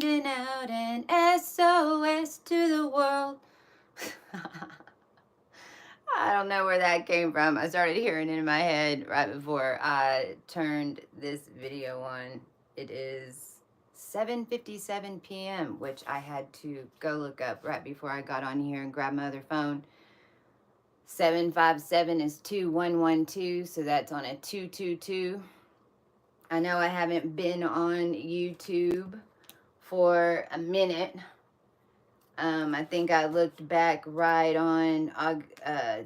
sending out an SOS to the world. I don't know where that came from. I started hearing it in my head right before I turned this video on. It is 7:57 p.m., which I had to go look up right before I got on here and grab my other phone. 757 is 2112, so that's on a 222. I know I haven't been on YouTube for a minute. I think I looked back right on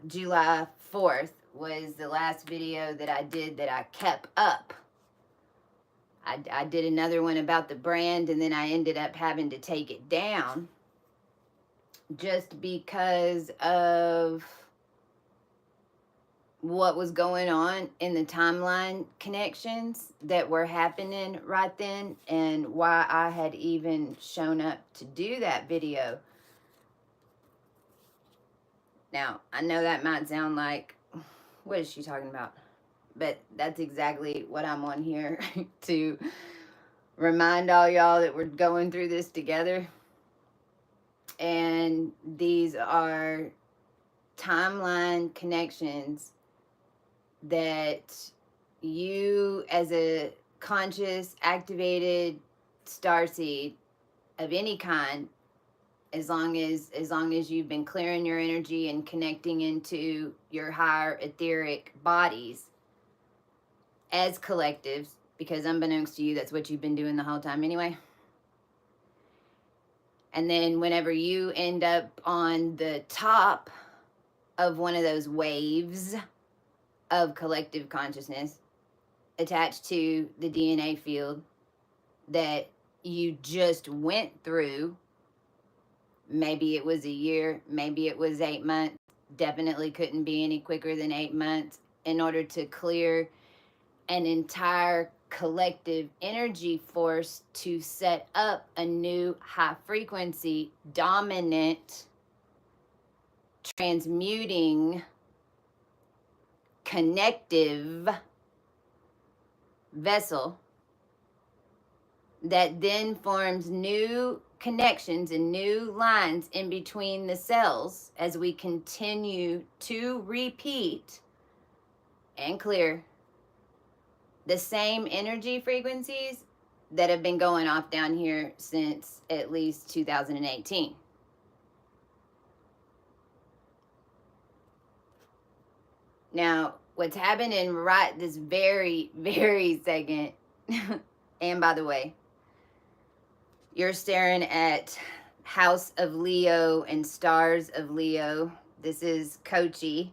July 4th was the last video that I did that I kept up. I did another one about the brand, and then I ended up having to take it down just because of what was going on in the timeline connections that were happening right then, and why I had even shown up to do that video. Now, I know that might sound like, what is she talking about? But that's exactly what I'm on here to remind all y'all that we're going through this together. And these are timeline connections that you, as a conscious, activated starseed of any kind, as long as you've been clearing your energy and connecting into your higher etheric bodies as collectives, because unbeknownst to you, that's what you've been doing the whole time anyway. And then whenever you end up on the top of one of those waves of collective consciousness attached to the DNA field that you just went through, maybe it was a year, maybe it was 8 months, definitely couldn't be any quicker than 8 months, in order to clear an entire collective energy force to set up a new high frequency, dominant, transmuting, connective vessel that then forms new connections and new lines in between the cells as we continue to repeat and clear the same energy frequencies that have been going off down here since at least 2018. Now, what's happening right this very, very second, and by the way, you're staring at House of Leo and Stars of Leo. This is Kochi.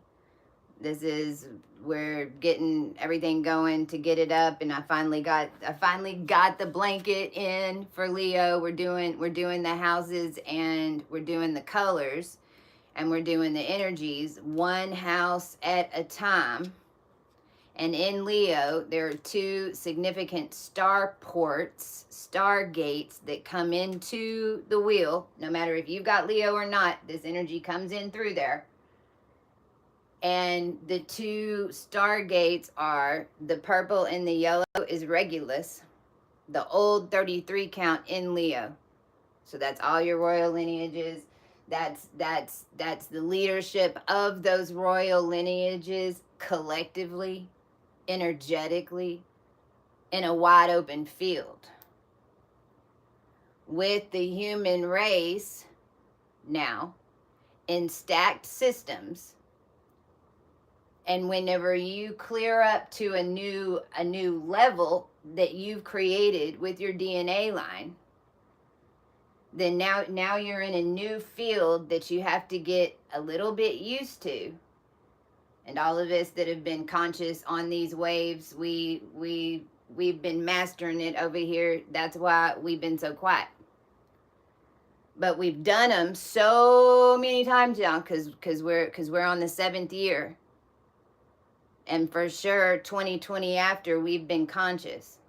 This is, we're getting everything going to get it up, and I finally got the blanket in for Leo. We're doing the houses, and we're doing the colors, and we're doing the energies one house at a time. And in Leo, there are two significant star ports, star gates that come into the wheel. No matter if you've got Leo or not, this energy comes in through there. And the two star gates are, the purple and the yellow is Regulus, the old 33 count in Leo. So that's all your royal lineages. That's the leadership of those royal lineages collectively, energetically, in a wide open field. With the human race now in stacked systems, and whenever you clear up to a new level that you've created with your DNA line, then now you're in a new field that you have to get a little bit used to. And all of us that have been conscious on these waves, we've been mastering it over here. That's why we've been so quiet. But we've done them so many times now, because we're on the 7th year. And for sure, 2020 after, we've been conscious.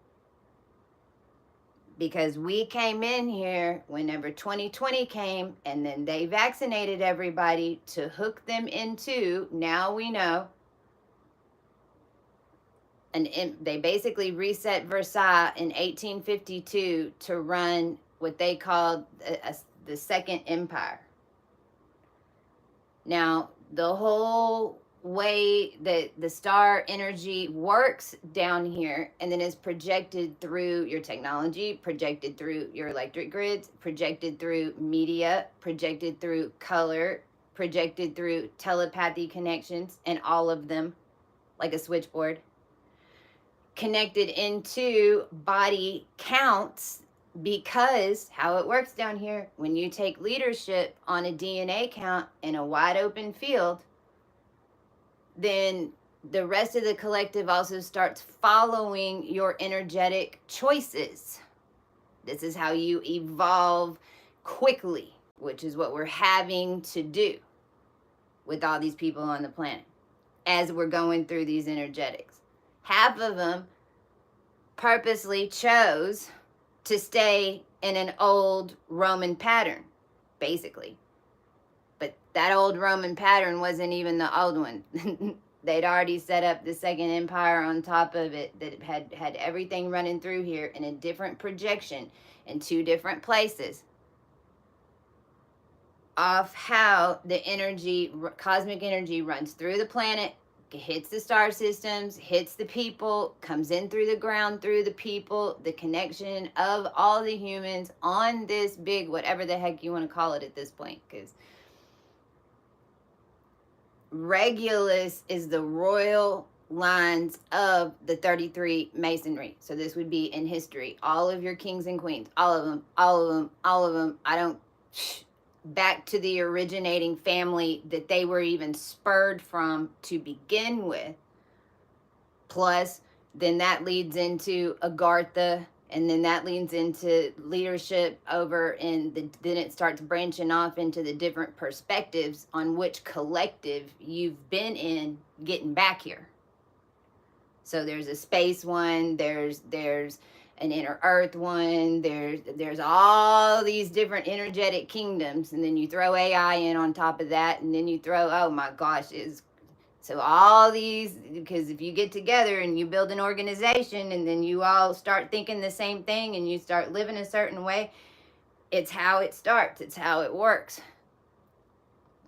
Because we came in here whenever 2020 came, and then they vaccinated everybody to hook them into, now we know, and they basically reset Versailles in 1852 to run what they call the Second Empire. Now, the whole way that the star energy works down here and then is projected through your technology, projected through your electric grids, projected through media, projected through color, projected through telepathy connections, and all of them like a switchboard, connected into body counts. Because how it works down here, when you take leadership on a DNA count in a wide open field, then the rest of the collective also starts following your energetic choices. This is how you evolve quickly, which is what we're having to do with all these people on the planet as we're going through these energetics. Half of them purposely chose to stay in an old Roman pattern, basically. But that old Roman pattern wasn't even the old one. They'd already set up the Second Empire on top of it that had everything running through here in a different projection in two different places of how the energy, cosmic energy, runs through the planet, hits the star systems, hits the people, comes in through the ground, through the people, the connection of all the humans on this big, whatever the heck you want to call it at this point, because Regulus is the royal lines of the 33 masonry. So this would be in history. All of your kings and queens, all of them, all of them, all of them. I don't... back to the originating family that they were even spurred from to begin with. Plus, then that leads into Agartha, and then that leads into leadership over in the, then it starts branching off into the different perspectives on which collective you've been in getting back here. So there's a space one, there's an inner earth one, there's all these different energetic kingdoms, and then you throw AI in on top of that, and then you throw, oh my gosh, so all these, because if you get together and you build an organization and then you all start thinking the same thing and you start living a certain way, it's how it starts, it's how it works.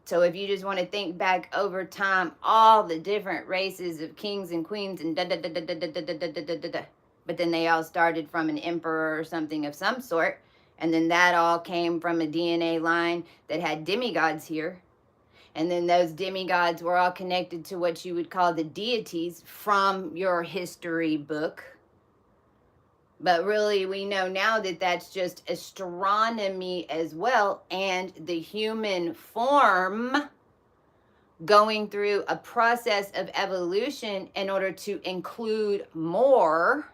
So if you just want to think back over time, all the different races of kings and queens and da-da-da-da-da-da-da-da-da-da-da, but then they all started from an emperor or something of some sort, and then that all came from a DNA line that had demigods here, and then those demigods were all connected to what you would call the deities from your history book. But really, we know now that that's just astronomy as well, and the human form going through a process of evolution in order to include more,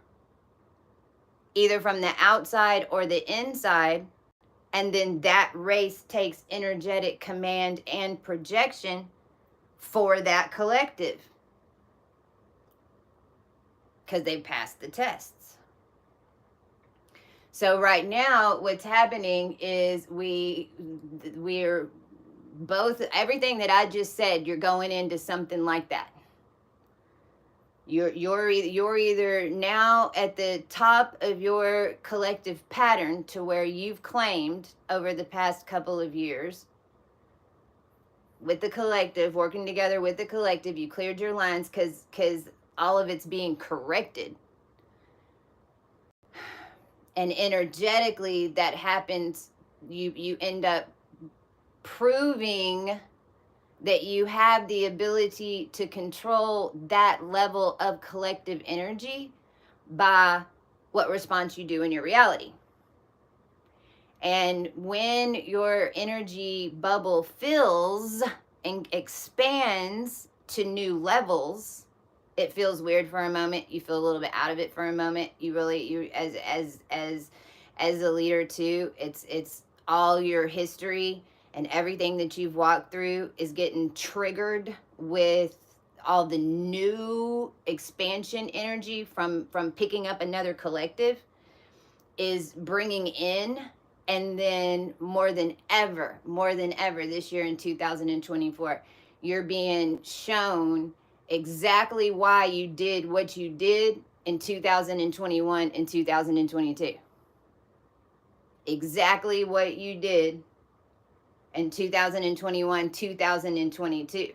either from the outside or the inside, and then that race takes energetic command and projection for that collective because they passed the tests. So right now, what's happening is we're both, everything that I just said, you're going into something like that. You're either now at the top of your collective pattern to where you've claimed over the past couple of years with the collective, working together with the collective, you cleared your lines because all of it's being corrected. And energetically that happens, you end up proving that you have the ability to control that level of collective energy by what response you do in your reality. And when your energy bubble fills and expands to new levels, it feels weird for a moment. You feel a little bit out of it for a moment. You as a leader too, it's all your history and everything that you've walked through is getting triggered with all the new expansion energy from picking up another collective is bringing in. And then more than ever this year in 2024, you're being shown exactly why you did what you did in 2021 and 2022. exactly what you did in 2021, 2022.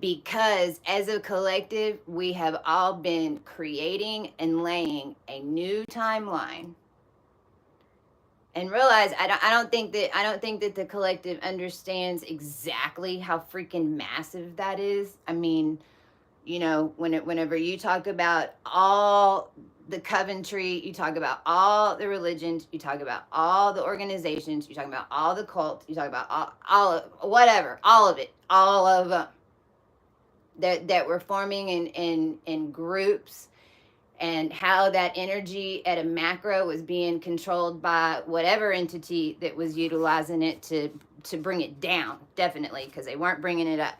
Because as a collective, we have all been creating and laying a new timeline. And realize I don't think that the collective understands exactly how freaking massive that is. I mean, you know, whenever you talk about all the Coventry, you talk about all the religions, you talk about all the organizations, you talk about all the cults, you talk about all of, whatever, all of it, all of them that were forming in groups, and how that energy at a macro was being controlled by whatever entity that was utilizing it to bring it down, definitely, because they weren't bringing it up.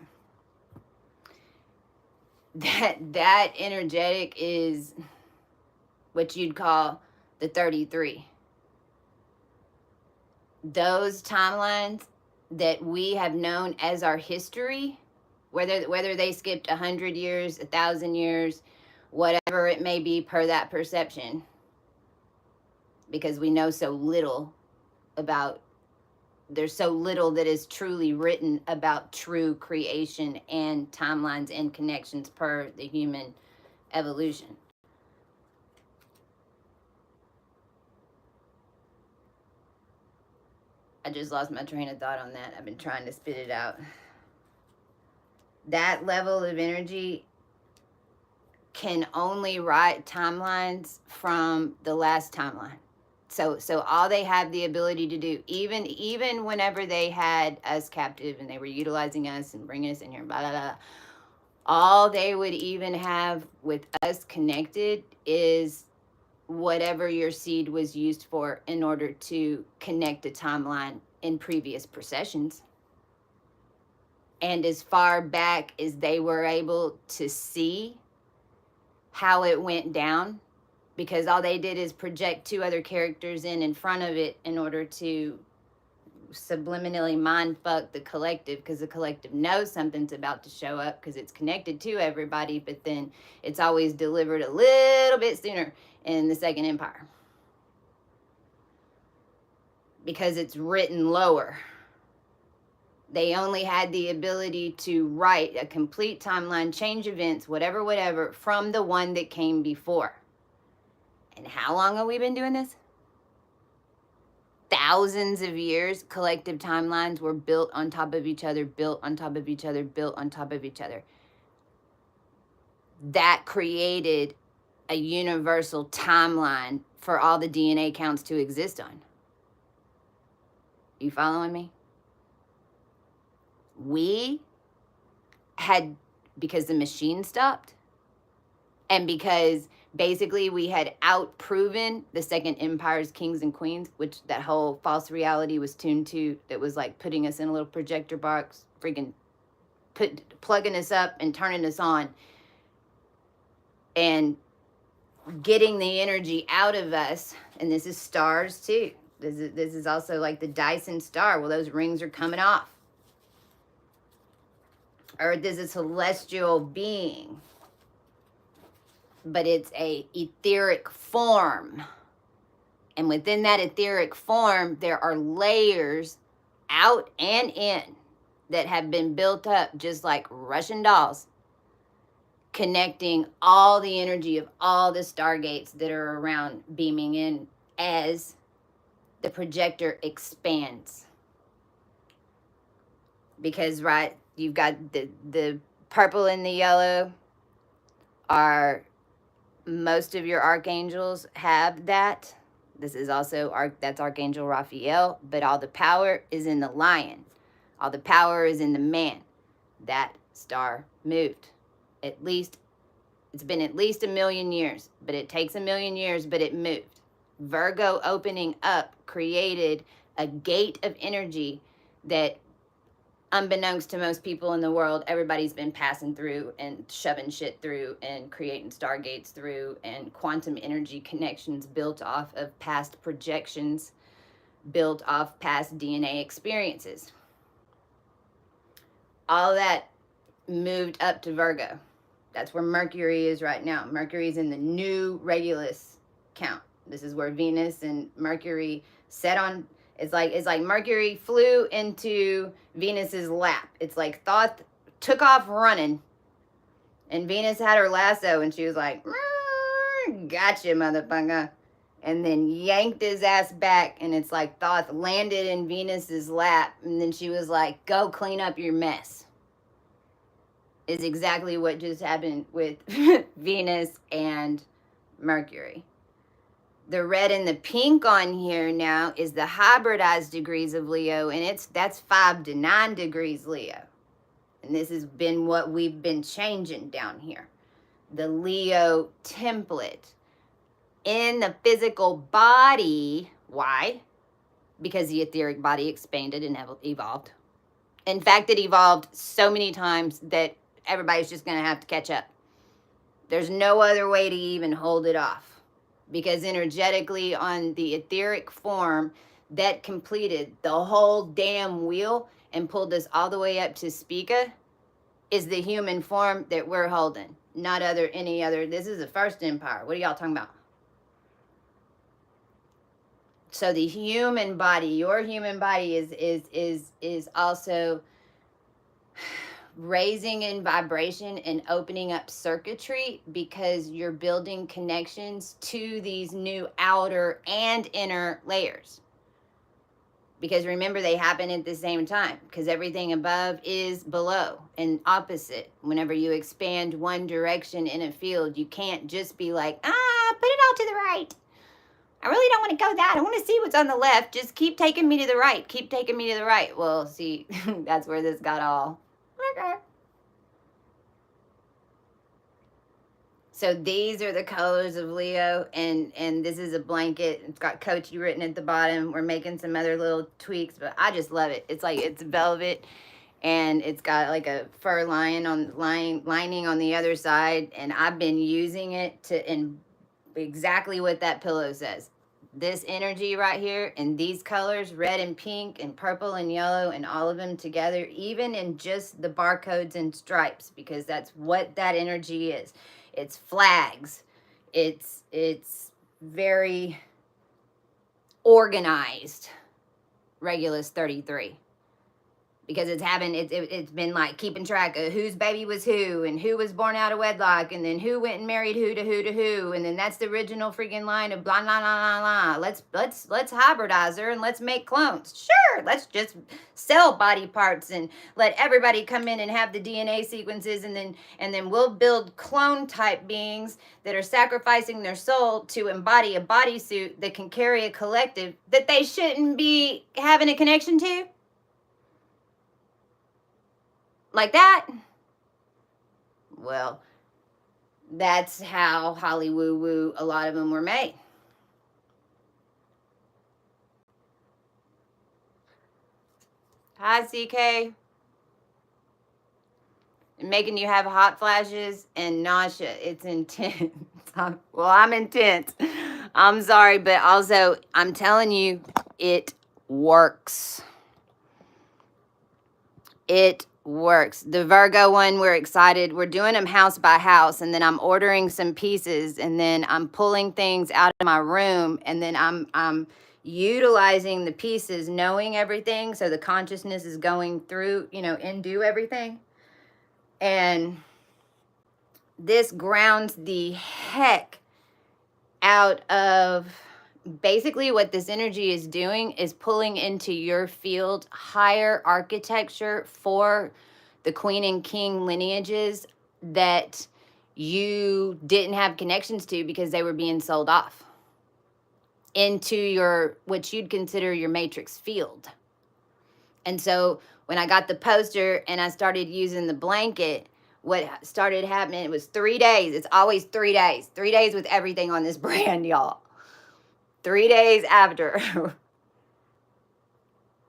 That energetic is what you'd call the 33. Those timelines that we have known as our history, whether they skipped 100 years, 1,000 years, whatever it may be per that perception, because we know so little about, there's so little that is truly written about true creation and timelines and connections per the human evolution. I just lost my train of thought on that. I've been trying to spit it out. That level of energy can only write timelines from the last timeline. So all they have the ability to do, even whenever they had us captive and they were utilizing us and bringing us in here, blah, blah, blah, all they would even have with us connected is whatever your seed was used for in order to connect a timeline in previous processions. And as far back as they were able to see how it went down, because all they did is project two other characters in front of it in order to subliminally mind fuck the collective, because the collective knows something's about to show up because it's connected to everybody, but then it's always delivered a little bit sooner in the Second Empire because it's written lower. They only had the ability to write a complete timeline, change events, whatever, from the one that came before. And how long have we been doing this? Thousands of years. Collective timelines were built on top of each other, built on top of each other, built on top of each other. That created a universal timeline for all the DNA counts to exist on. You following me? We had, because the machine stopped, and because basically we had outproven the Second Empire's kings and queens, which that whole false reality was tuned to, that was like putting us in a little projector box, freaking plugging us up and turning us on and getting the energy out of us. And this is stars too. This is also like the Dyson star. Well, those rings are coming off. Earth is a celestial being, but it's a etheric form. And within that etheric form, there are layers out and in that have been built up just like Russian dolls, connecting all the energy of all the stargates that are around, beaming in as the projector expands. Because, right, you've got the purple and the yellow are, most of your archangels have that. This is also, that's Archangel Raphael, but all the power is in the lion. All the power is in the man. That star moved. At least, it's been at least 1 million years, but it takes 1 million years, but it moved. Virgo opening up created a gate of energy that, unbeknownst to most people in the world, everybody's been passing through and shoving shit through and creating stargates through, and quantum energy connections built off of past projections, built off past DNA experiences. All that moved up to Virgo. That's where Mercury is right now. Mercury's in the new Regulus count, This is where Venus and Mercury set on. It's like Mercury flew into Venus's lap. It's like Thoth took off running, and Venus had her lasso, and she was like, "Gotcha, motherfucker," and then yanked his ass back. And it's like Thoth landed in Venus's lap, and then she was like, "Go clean up your mess." Is exactly what just happened with Venus and Mercury. The red and the pink on here now is the hybridized degrees of Leo, and that's 5 to 9 degrees Leo. And this has been what we've been changing down here. The Leo template in the physical body. Why? Because the etheric body expanded and evolved. In fact, it evolved so many times that everybody's just going to have to catch up. There's no other way to even hold it off. Because energetically on the etheric form that completed the whole damn wheel and pulled us all the way up to Spica is the human form that we're holding. Not any other. This is the first empire. What are y'all talking about? So the human body, your human body is also raising in vibration and opening up circuitry because you're building connections to these new outer and inner layers. Because remember, they happen at the same time, because everything above is below and opposite. Whenever you expand one direction in a field, you can't just be like, put it all to the right. I really don't want to go that. I want to see what's on the left. Just keep taking me to the right. Keep taking me to the right. Well, see, that's where this got all. Okay. So these are the colors of Leo, and this is a blanket. It's got Coachy written at the bottom. We're making some other little tweaks, but I just love it. It's like it's velvet, and it's got like a fur lining on the other side, and I've been using it in exactly what that pillow says. This energy right here and these colors, red and pink and purple and yellow, and all of them together, even in just the barcodes and stripes, because that's what that energy is. It's flags. It's very organized. Regulus 33. Because it's been like keeping track of whose baby was who and who was born out of wedlock and then who went and married who to who to who, and then that's the original freaking line of blah blah blah blah blah. Let's hybridize her and let's make clones. Sure, let's just sell body parts and let everybody come in and have the DNA sequences, and then we'll build clone type beings that are sacrificing their soul to embody a bodysuit that can carry a collective that they shouldn't be having a connection to. Like that? Well, that's how Hollywood a lot of them were made. Hi, CK. Making you have hot flashes and nausea. It's intense. Well, I'm intense. I'm sorry, but also I'm telling you, it works. It works. The Virgo one, we're excited. We're doing them house by house, and then I'm ordering some pieces, and then I'm pulling things out of my room, and then I'm utilizing the pieces, knowing everything, so the consciousness is going through, into everything. And this grounds the heck out of basically what this energy is doing is pulling into your field higher architecture for the queen and king lineages that you didn't have connections to because they were being sold off into your, what you'd consider your matrix field. And so when I got the poster and I started using the blanket, what started happening, it was 3 days. It's always 3 days. 3 days with everything on this brand, y'all. 3 days after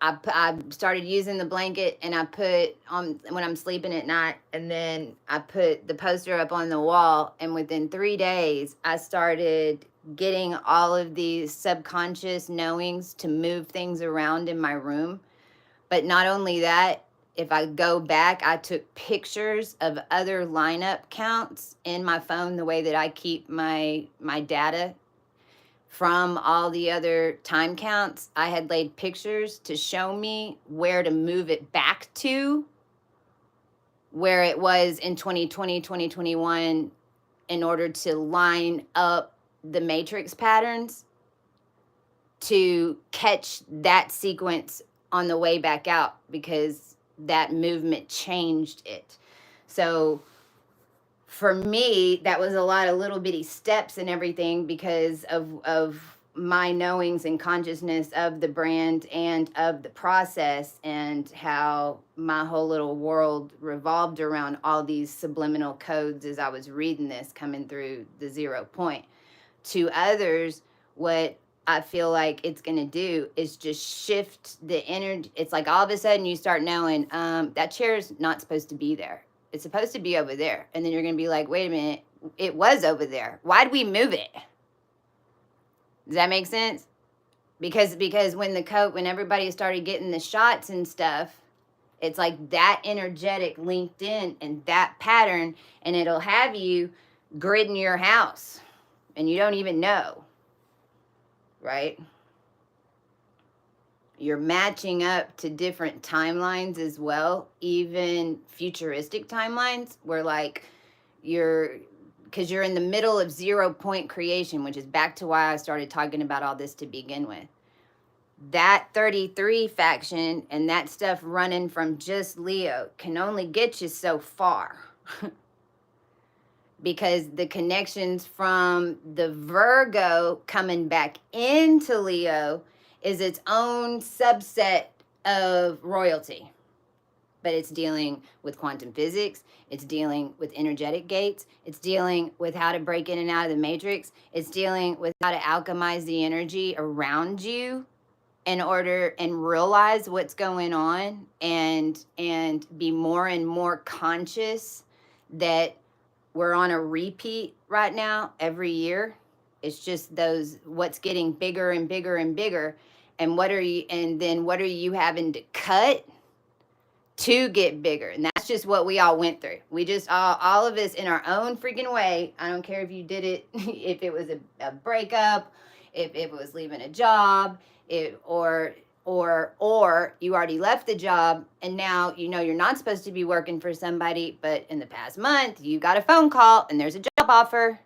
I started using the blanket, and I put on when I'm sleeping at night, and then I put the poster up on the wall, and within 3 days I started getting all of these subconscious knowings to move things around in my room. But not only that, if I go back, I took pictures of other lineup counts in my phone, the way that I keep my data from all the other time counts, I had laid pictures to show me where to move it back to where it was in 2020, 2021, in order to line up the matrix patterns to catch that sequence on the way back out, because that movement changed it. So for me, that was a lot of little bitty steps and everything because of my knowings and consciousness of the brand and of the process, and how my whole little world revolved around all these subliminal codes as I was reading this coming through the 0 point. To others, what I feel like it's going to do is just shift the energy. It's like all of a sudden you start knowing that chair is not supposed to be there. It's supposed to be over there. And then you're going to be like, wait a minute, it was over there. Why'd we move it? Does that make sense? Because when everybody started getting the shots and stuff, it's like that energetic linked in and that pattern, and it'll have you gridding your house and you don't even know, right? You're matching up to different timelines as well, even futuristic timelines, where like because you're in the middle of 0 point creation, which is back to why I started talking about all this to begin with. That 33 faction and that stuff running from just Leo can only get you so far. Because the connections from the Virgo coming back into Leo is its own subset of royalty. But it's dealing with quantum physics. It's dealing with energetic gates. It's dealing with how to break in and out of the matrix. It's dealing with how to alchemize the energy around you in order and realize what's going on, and be more and more conscious that we're on a repeat right now every year. It's just what's getting bigger and bigger and bigger. And what are you having to cut to get bigger? And that's just what we all went through. We just all of us in our own freaking way. I don't care if you did it, if it was a breakup, if it was leaving a job, or you already left the job and now you know you're not supposed to be working for somebody, but in the past month you got a phone call and there's a job offer.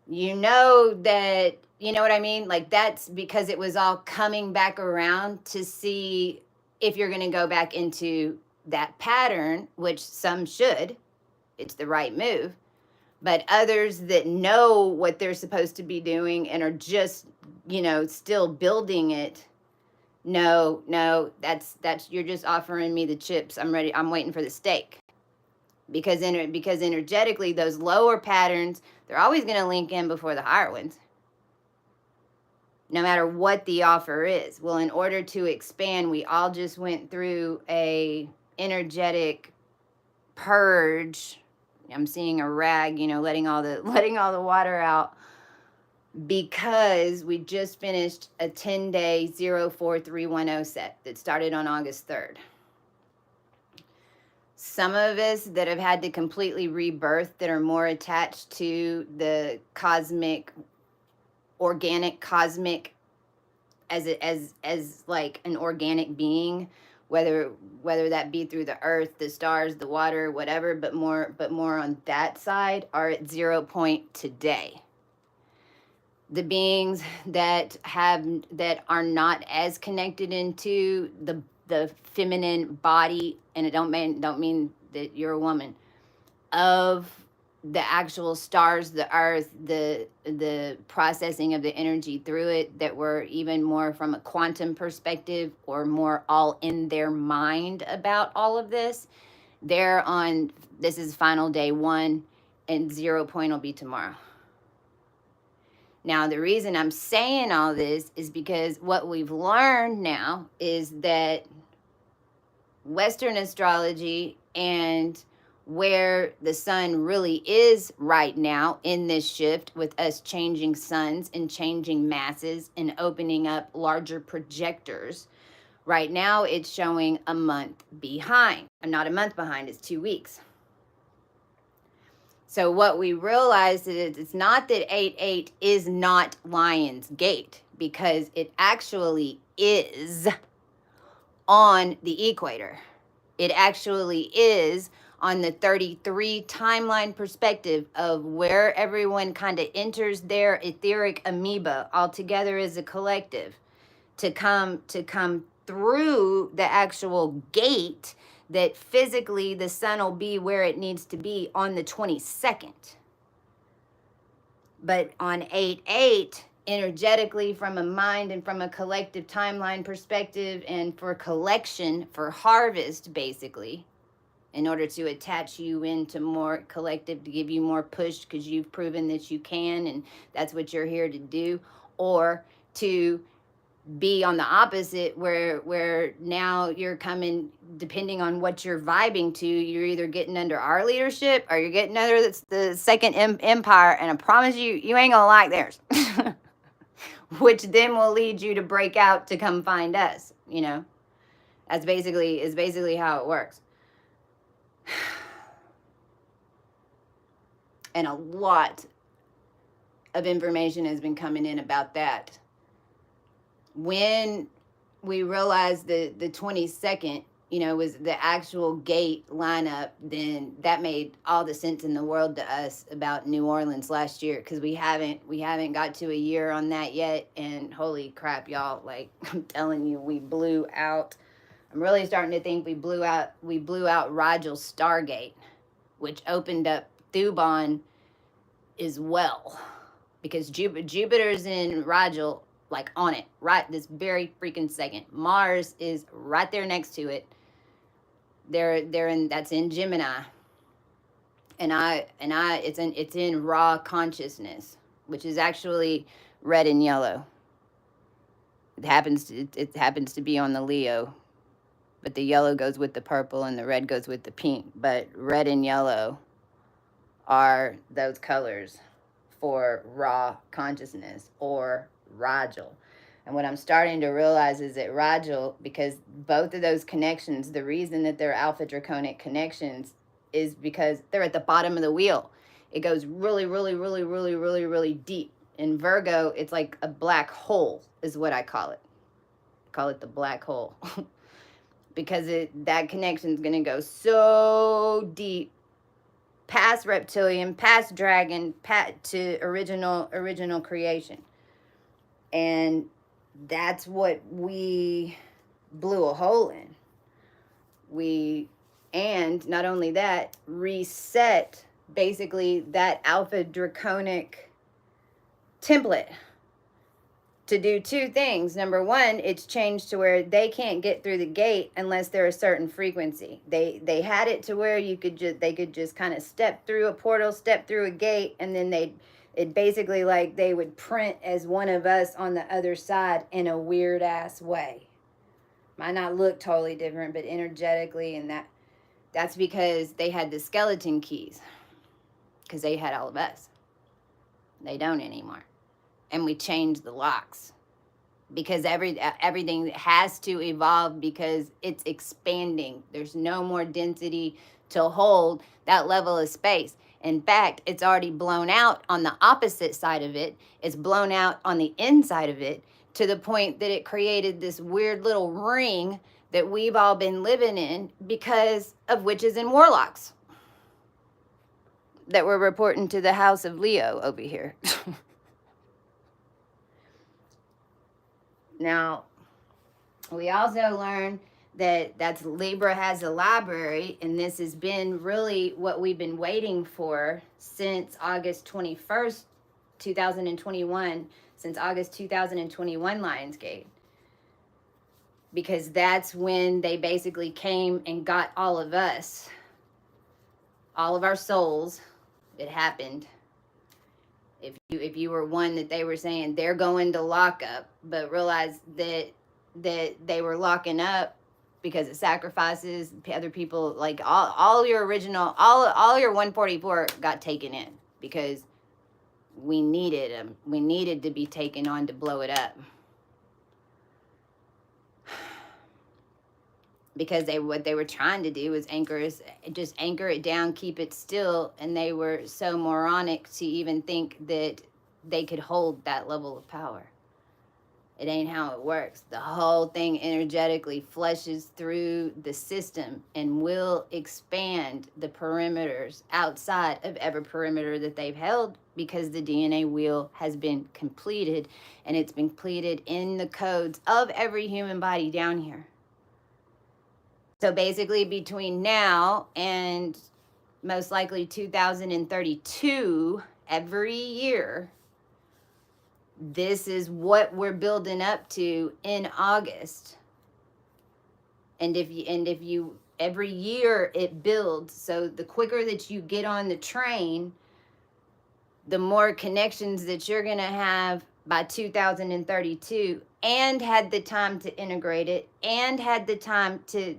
You know that, you know what I mean? Like, that's because it was all coming back around to see if you're going to go back into that pattern, which some should. It's the right move. But others that know what they're supposed to be doing and are just, still building it. No, that's you're just offering me the chips. I'm ready. I'm waiting for the steak. Because energetically, those lower patterns, they're always going to link in before the higher ones, no matter what the offer is. Well, in order to expand, we all just went through a energetic purge. I'm seeing a rag, letting all the water out, because we just finished a 10-day 04310 set that started on August 3rd. Some of us that have had to completely rebirth, that are more attached to the organic cosmic as like an organic being, whether that be through the earth, the stars, the water, whatever, but more on that side, are at 0 point today. The beings that are not as connected into the feminine body, and it don't mean that you're a woman, of the actual stars, the earth, the processing of the energy through it, that were even more from a quantum perspective, or more all in their mind about all of this. This is final day 1, and 0 point will be tomorrow. Now, the reason I'm saying all this is because what we've learned now is that Western astrology, and where the sun really is right now in this shift, with us changing suns and changing masses and opening up larger projectors, right now it's showing a month behind. Not a month behind, it's 2 weeks. So what we realized is it's not that 8-8 is not Lion's Gate, because it actually is on the equator. It actually is on the 33 timeline perspective of where everyone kind of enters their etheric amoeba all together as a collective to come through the actual gate that physically the sun will be where it needs to be on the 22nd. But on 8-8, energetically, from a mind and from a collective timeline perspective, and for collection, for harvest, basically, in order to attach you into more collective, to give you more push because you've proven that you can and that's what you're here to do, or to be on the opposite where now you're coming, depending on what you're vibing to, you're either getting under our leadership or you're getting under the second empire, and I promise you ain't gonna like theirs. Which then will lead you to break out to come find us, you know. That's basically how it works. And a lot of information has been coming in about that. When we realized the 22nd, you know, was the actual gate lineup, then that made all the sense in the world to us about New Orleans last year, because we haven't got to a year on that yet, and holy crap, y'all, like, I'm telling you, we blew out. I'm really starting to think we blew out Rigel's Stargate, which opened up Thuban as well, because Jupiter's in Rigel, like on it right this very freaking second. Mars is right there next to it. They're in, that's in Gemini, and it's in raw consciousness, which is actually red and yellow. It happens to be on the Leo, but the yellow goes with the purple and the red goes with the pink. But red and yellow are those colors for raw consciousness, or Rigel. And what I'm starting to realize is that Rigel, because both of those connections, the reason that they're alpha draconic connections is because they're at the bottom of the wheel. It goes really, really, really, really, really, really deep. In Virgo, it's like a black hole is what I call it. I call it the black hole. Because that connection is going to go so deep, past reptilian, past dragon, to original creation. And that's what we blew a hole in. And not only that, reset basically that alpha draconic template to do two things. Number one, it's changed to where they can't get through the gate unless they're a certain frequency. They had it to where they could just kind of step through a portal, step through a gate, and then it basically, like, they would print as one of us on the other side in a weird ass way. Might not look totally different, but energetically, and that's because they had the skeleton keys, because they had all of us. They don't anymore. And we changed the locks, because everything has to evolve, because it's expanding. There's no more density to hold that level of space. In fact, it's already blown out on the opposite side of it. It's blown out on the inside of it, to the point that it created this weird little ring that we've all been living in because of witches and warlocks that were reporting to the house of Leo over here. Now, we also learned that's Libra has a library, and this has been really what we've been waiting for since August 21st, 2021, since August 2021 Lionsgate. Because that's when they basically came and got all of us, all of our souls. It happened. If you were one that they were saying they're going to lock up, but realized that they were locking up because of sacrifices, other people, like all your original, all your 144 got taken in, because we needed them. We needed to be taken on to blow it up. because what they were trying to do was just anchor it down, keep it still, and they were so moronic to even think that they could hold that level of power. It ain't how it works. The whole thing energetically flushes through the system and will expand the perimeters outside of every perimeter that they've held, because the DNA wheel has been completed, and it's been completed in the codes of every human body down here. So basically, between now and most likely 2032, every year, this is what we're building up to in August. And if you every year it builds, so the quicker that you get on the train, the more connections that you're going to have by 2032, and had the time to integrate it, and had the time to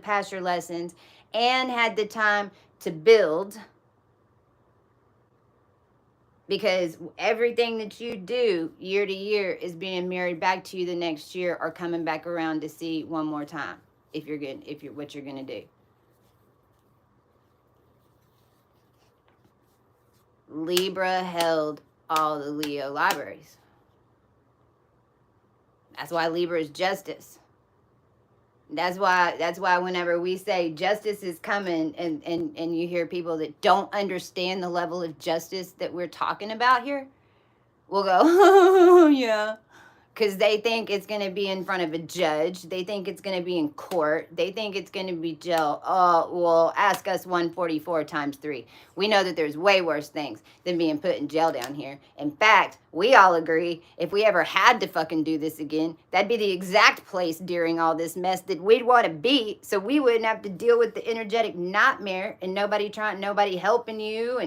pass your lessons, and had the time to build. Because everything that you do year to year is being mirrored back to you the next year, or coming back around to see one more time, if you're good, if you're what you're going to do. Libra held all the Leo libraries. That's why Libra is justice. That's why whenever we say justice is coming, and you hear people that don't understand the level of justice that we're talking about here, we'll go, oh, yeah. Because they think it's going to be in front of a judge. They think it's going to be in court. They think it's going to be jail. Oh, well, ask us 144 times 3. We know that there's way worse things than being put in jail down here. In fact, we all agree, if we ever had to fucking do this again, that'd be the exact place during all this mess that we'd want to be, so we wouldn't have to deal with the energetic nightmare and nobody helping you,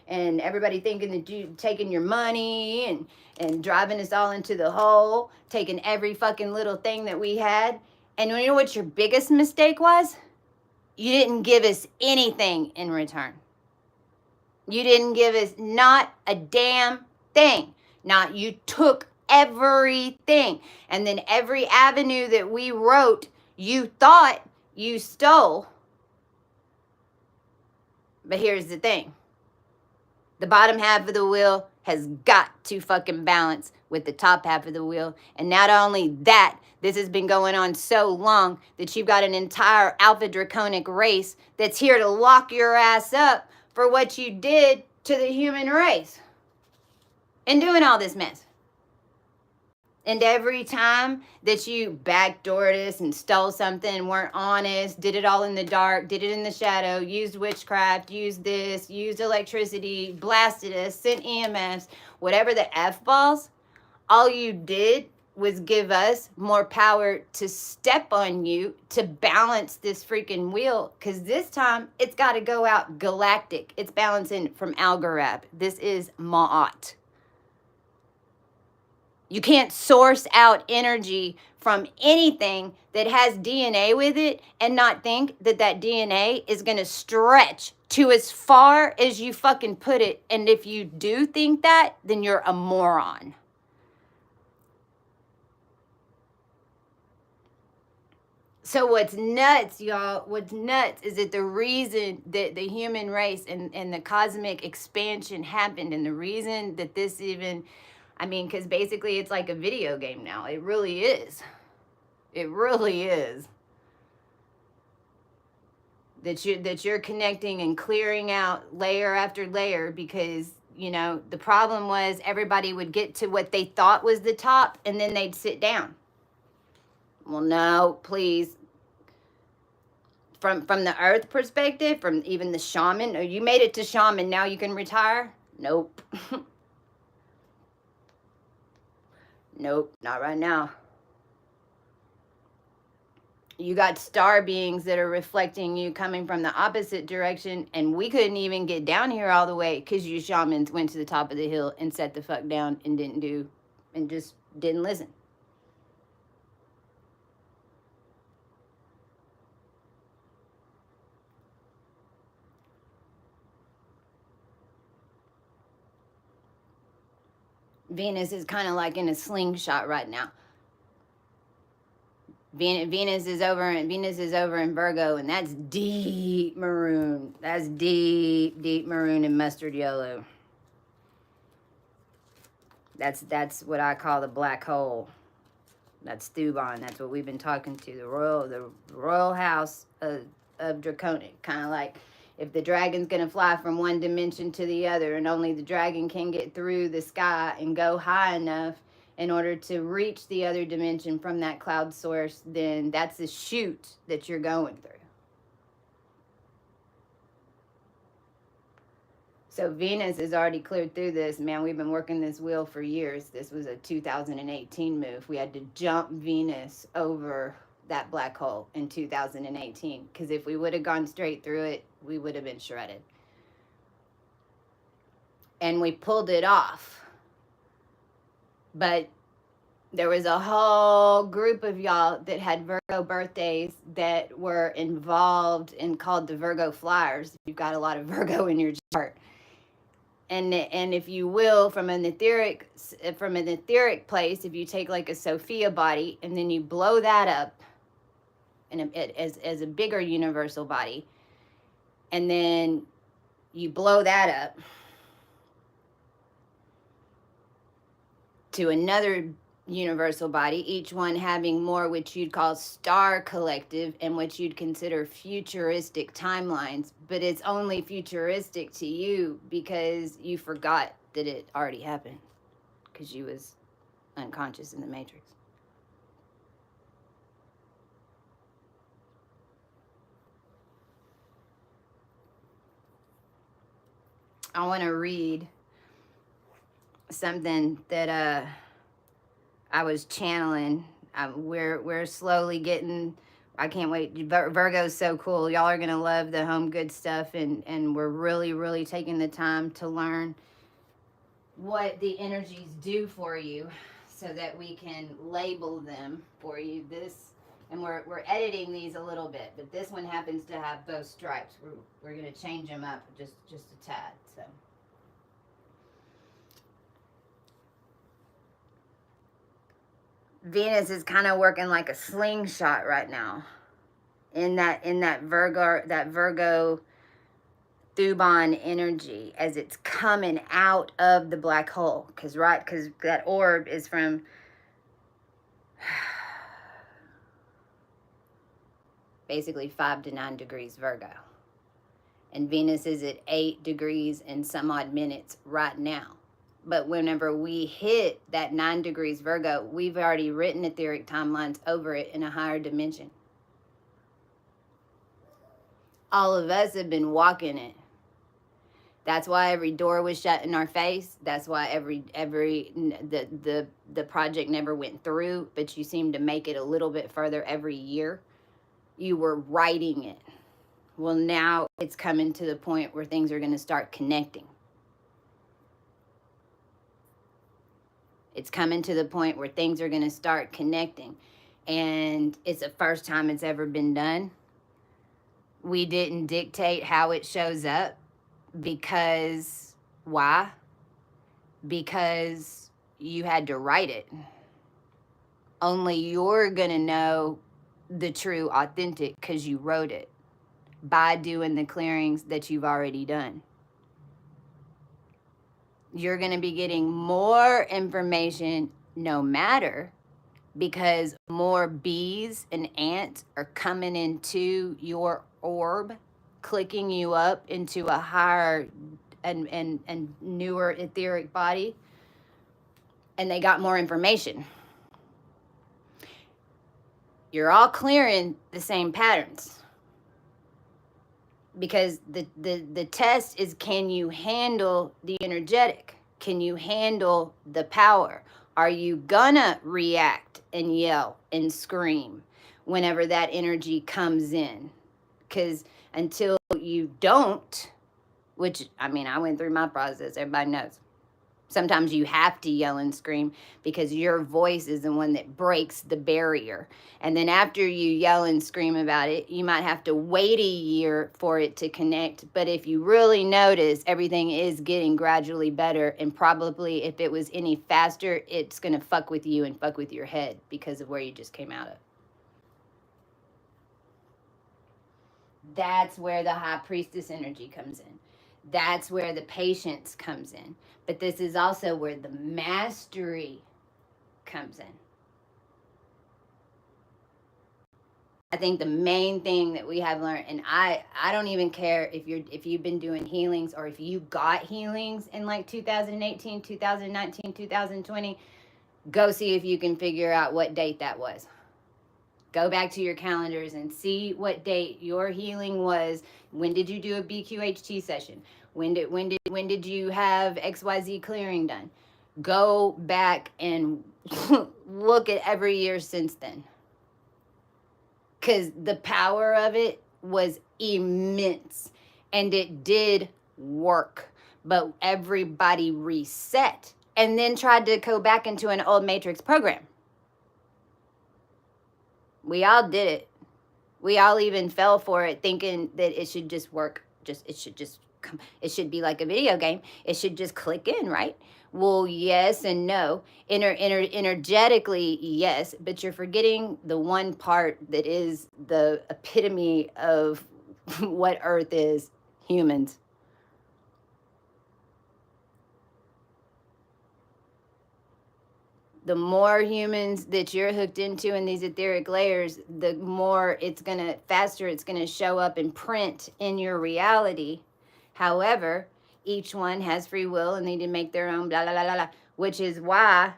and everybody thinking that you taking your money and driving us all into the hole, taking every fucking little thing that we had. And you know what your biggest mistake was? You didn't give us anything in return. You didn't give us not a damn thing. Not you took everything. And then every avenue that we wrote, you thought you stole. But here's the thing. The bottom half of the wheel has got to fucking balance with the top half of the wheel. And not only that, this has been going on so long that you've got an entire Alpha Draconic race that's here to lock your ass up for what you did to the human race in doing all this mess. And every time that you backdoored us and stole something, weren't honest, did it all in the dark, did it in the shadow, used witchcraft, used this, used electricity, blasted us, sent EMFs, whatever the F-balls, all you did was give us more power to step on you to balance this freaking wheel. Because this time, it's got to go out galactic. It's balancing from Algorab. This is Ma'at. You can't source out energy from anything that has DNA with it and not think that that DNA is going to stretch to as far as you fucking put it. And if you do think that, then you're a moron. So what's nuts, y'all, what's nuts is that the reason that the human race and the cosmic expansion happened, and the reason that this even... I mean, because basically it's like a video game now. It really is. It really is. That you're connecting and clearing out layer after layer, because, you know, the problem was everybody would get to what they thought was the top and then they'd sit down. Well, no, please. From the earth perspective, from even the shaman, or you made it to shaman, now you can retire? Nope. Nope, not right now. You got star beings that are reflecting you coming from the opposite direction, and we couldn't even get down here all the way because you shamans went to the top of the hill and sat the fuck down and just didn't listen. Venus is kind of like in a slingshot right now. Venus is over in Virgo, and that's deep maroon. That's deep maroon and mustard yellow. That's what I call the black hole. That's Thuban. That's what we've been talking to. The royal house of Draconic. Kind of like if the dragon's gonna fly from one dimension to the other, and only the dragon can get through the sky and go high enough in order to reach the other dimension from that cloud source, then that's the chute that you're going through. So Venus is already cleared through this. Man, we've been working this wheel for years. This was a 2018 move. We had to jump Venus over that black hole in 2018, because if we would have gone straight through it, we would have been shredded. And we pulled it off. But there was a whole group of y'all that had Virgo birthdays that were involved and called the Virgo Flyers. You've got a lot of Virgo in your chart. And if you will, from an etheric place, if you take like a Sophia body and then you blow that up as a bigger universal body, and then you blow that up to another universal body, each one having more which you'd call star collective and what you'd consider futuristic timelines, but it's only futuristic to you because you forgot that it already happened because you was unconscious in the matrix. I want to read something that I was channeling. We're slowly getting. I can't wait. Virgo's so cool. Y'all are gonna love the home good stuff, and we're really taking the time to learn what the energies do for you, so that we can label them for you. And we're editing these a little bit, but this one happens to have both stripes. We're gonna change them up just a tad. So. Venus is kind of working like a slingshot right now in that Virgo Thuban energy as it's coming out of the black hole, because that orb is from basically 5 to 9 degrees Virgo, and Venus is at 8 degrees and some odd minutes right now. But whenever we hit that 9 degrees Virgo, we've already written etheric timelines over it in a higher dimension. All of us have been walking it. That's why every door was shut in our face. That's why the project never went through, but you seem to make it a little bit further every year. You were writing it. Well, now it's coming to the point where things are going to start connecting. It's coming to the point where things are going to start connecting. And it's the first time it's ever been done. We didn't dictate how it shows up. Because, why? Because you had to write it. Only you're going to know the true authentic because you wrote it by doing the clearings that you've already done. You're going to be getting more information no matter, because more bees and ants are coming into your orb, clicking you up into a higher and newer etheric body, and they got more information. You're all clearing the same patterns. Because the test is, can you handle the energetic? Can you handle the power? Are you gonna react and yell and scream whenever that energy comes in? Because until you don't, which, I mean, I went through my process, everybody knows. Sometimes you have to yell and scream because your voice is the one that breaks the barrier. And then after you yell and scream about it, you might have to wait a year for it to connect. But if you really notice, everything is getting gradually better. And probably if it was any faster, it's going to fuck with you and fuck with your head because of where you just came out of. That's where the high priestess energy comes in. That's where the patience comes in. But this is also where the mastery comes in. I think the main thing that we have learned, and I don't even care if you've been doing healings or if you got healings in like 2018, 2019, 2020, go see if you can figure out what date that was. Go back to your calendars and see what date your healing was. When did you do a BQHT session? When did you have XYZ clearing done? Go back and look at every year since then. Because the power of it was immense and it did work. But everybody reset and then tried to go back into an old matrix program. We all did it. We all even fell for it, thinking that it should just work. It should be like a video game. It should just click in, right? Well, yes and no. Energetically, yes, but you're forgetting the one part that is the epitome of what Earth is: humans. The more humans that you're hooked into in these etheric layers, the more faster it's gonna show up and print in your reality. However, each one has free will and they need to make their own blah, blah, blah, blah, blah, which is why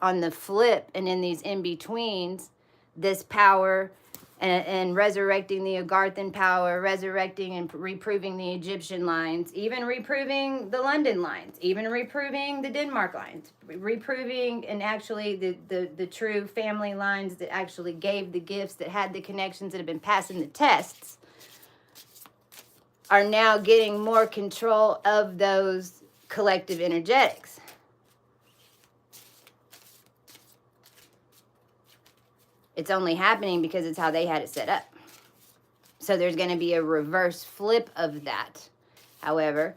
on the flip and in these in-betweens, this power and resurrecting the Agarthan power, resurrecting and reproving the Egyptian lines, even reproving the London lines, even reproving the Denmark lines, reproving and actually the true family lines that actually gave the gifts, that had the connections, that have been passing the tests, are now getting more control of those collective energetics. It's only happening because it's how they had it set up. So there's going to be a reverse flip of that. However,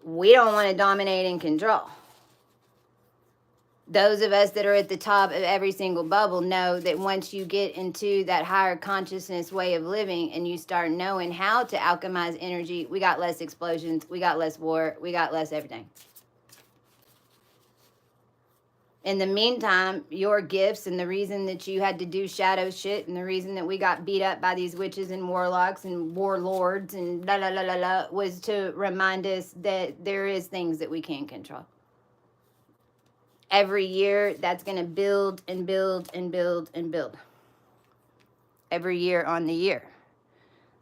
we don't want to dominate and control. Those of us that are at the top of every single bubble know that once you get into that higher consciousness way of living and you start knowing how to alchemize energy, we got less explosions, we got less war, we got less everything. In the meantime, your gifts and the reason that you had to do shadow shit and the reason that we got beat up by these witches and warlocks and warlords and la la la la la was to remind us that there is things that we can't control. Every year, that's going to build and build and build and build. Every year on the year.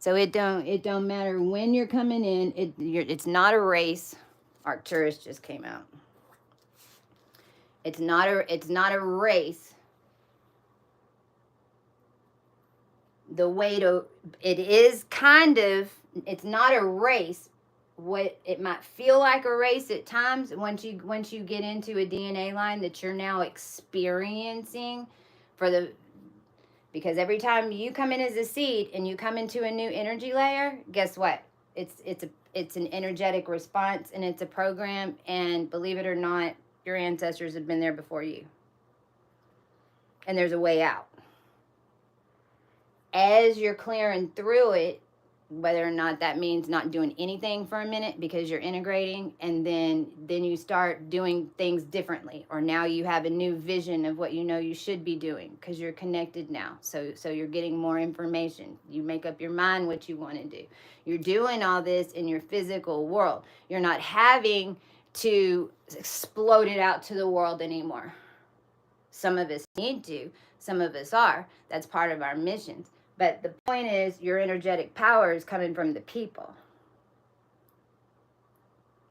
So it don't matter when you're coming in. It's not a race. Arcturus just came out. It's not a race. It is kind of, it's not a race. What it might feel like a race at times once you get into a DNA line that you're now experiencing because every time you come in as a seed and you come into a new energy layer, guess what? It's an energetic response and it's a program, and believe it or not, your ancestors have been there before you. And there's a way out. As you're clearing through it, whether or not that means not doing anything for a minute because you're integrating, and then you start doing things differently, or now you have a new vision of what you know you should be doing because you're connected now. So you're getting more information. You make up your mind what you want to do. You're doing all this in your physical world. You're not having to explode it out to the world anymore. Some of us need to, some of us are. That's part of our missions. But the point is, your energetic power is coming from the people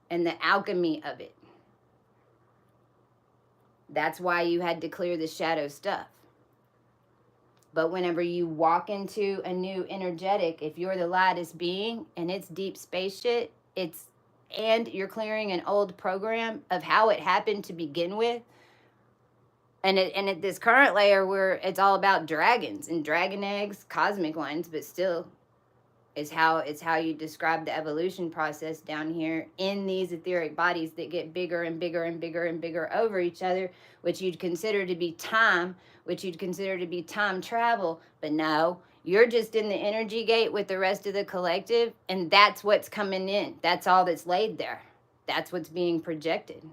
and the alchemy of it. That's why you had to clear the shadow stuff. But whenever you walk into a new energetic, if you're the lightest being and it's deep space shit, and you're clearing an old program of how it happened to begin with, and at this current layer where it's all about dragons and dragon eggs, cosmic ones, but still, It's how you describe the evolution process down here in these etheric bodies that get bigger and bigger and bigger and bigger over each other, which you'd consider to be time, which you'd consider to be time travel. But no, you're just in the energy gate with the rest of the collective, and that's what's coming in. That's all that's laid there. That's what's being projected.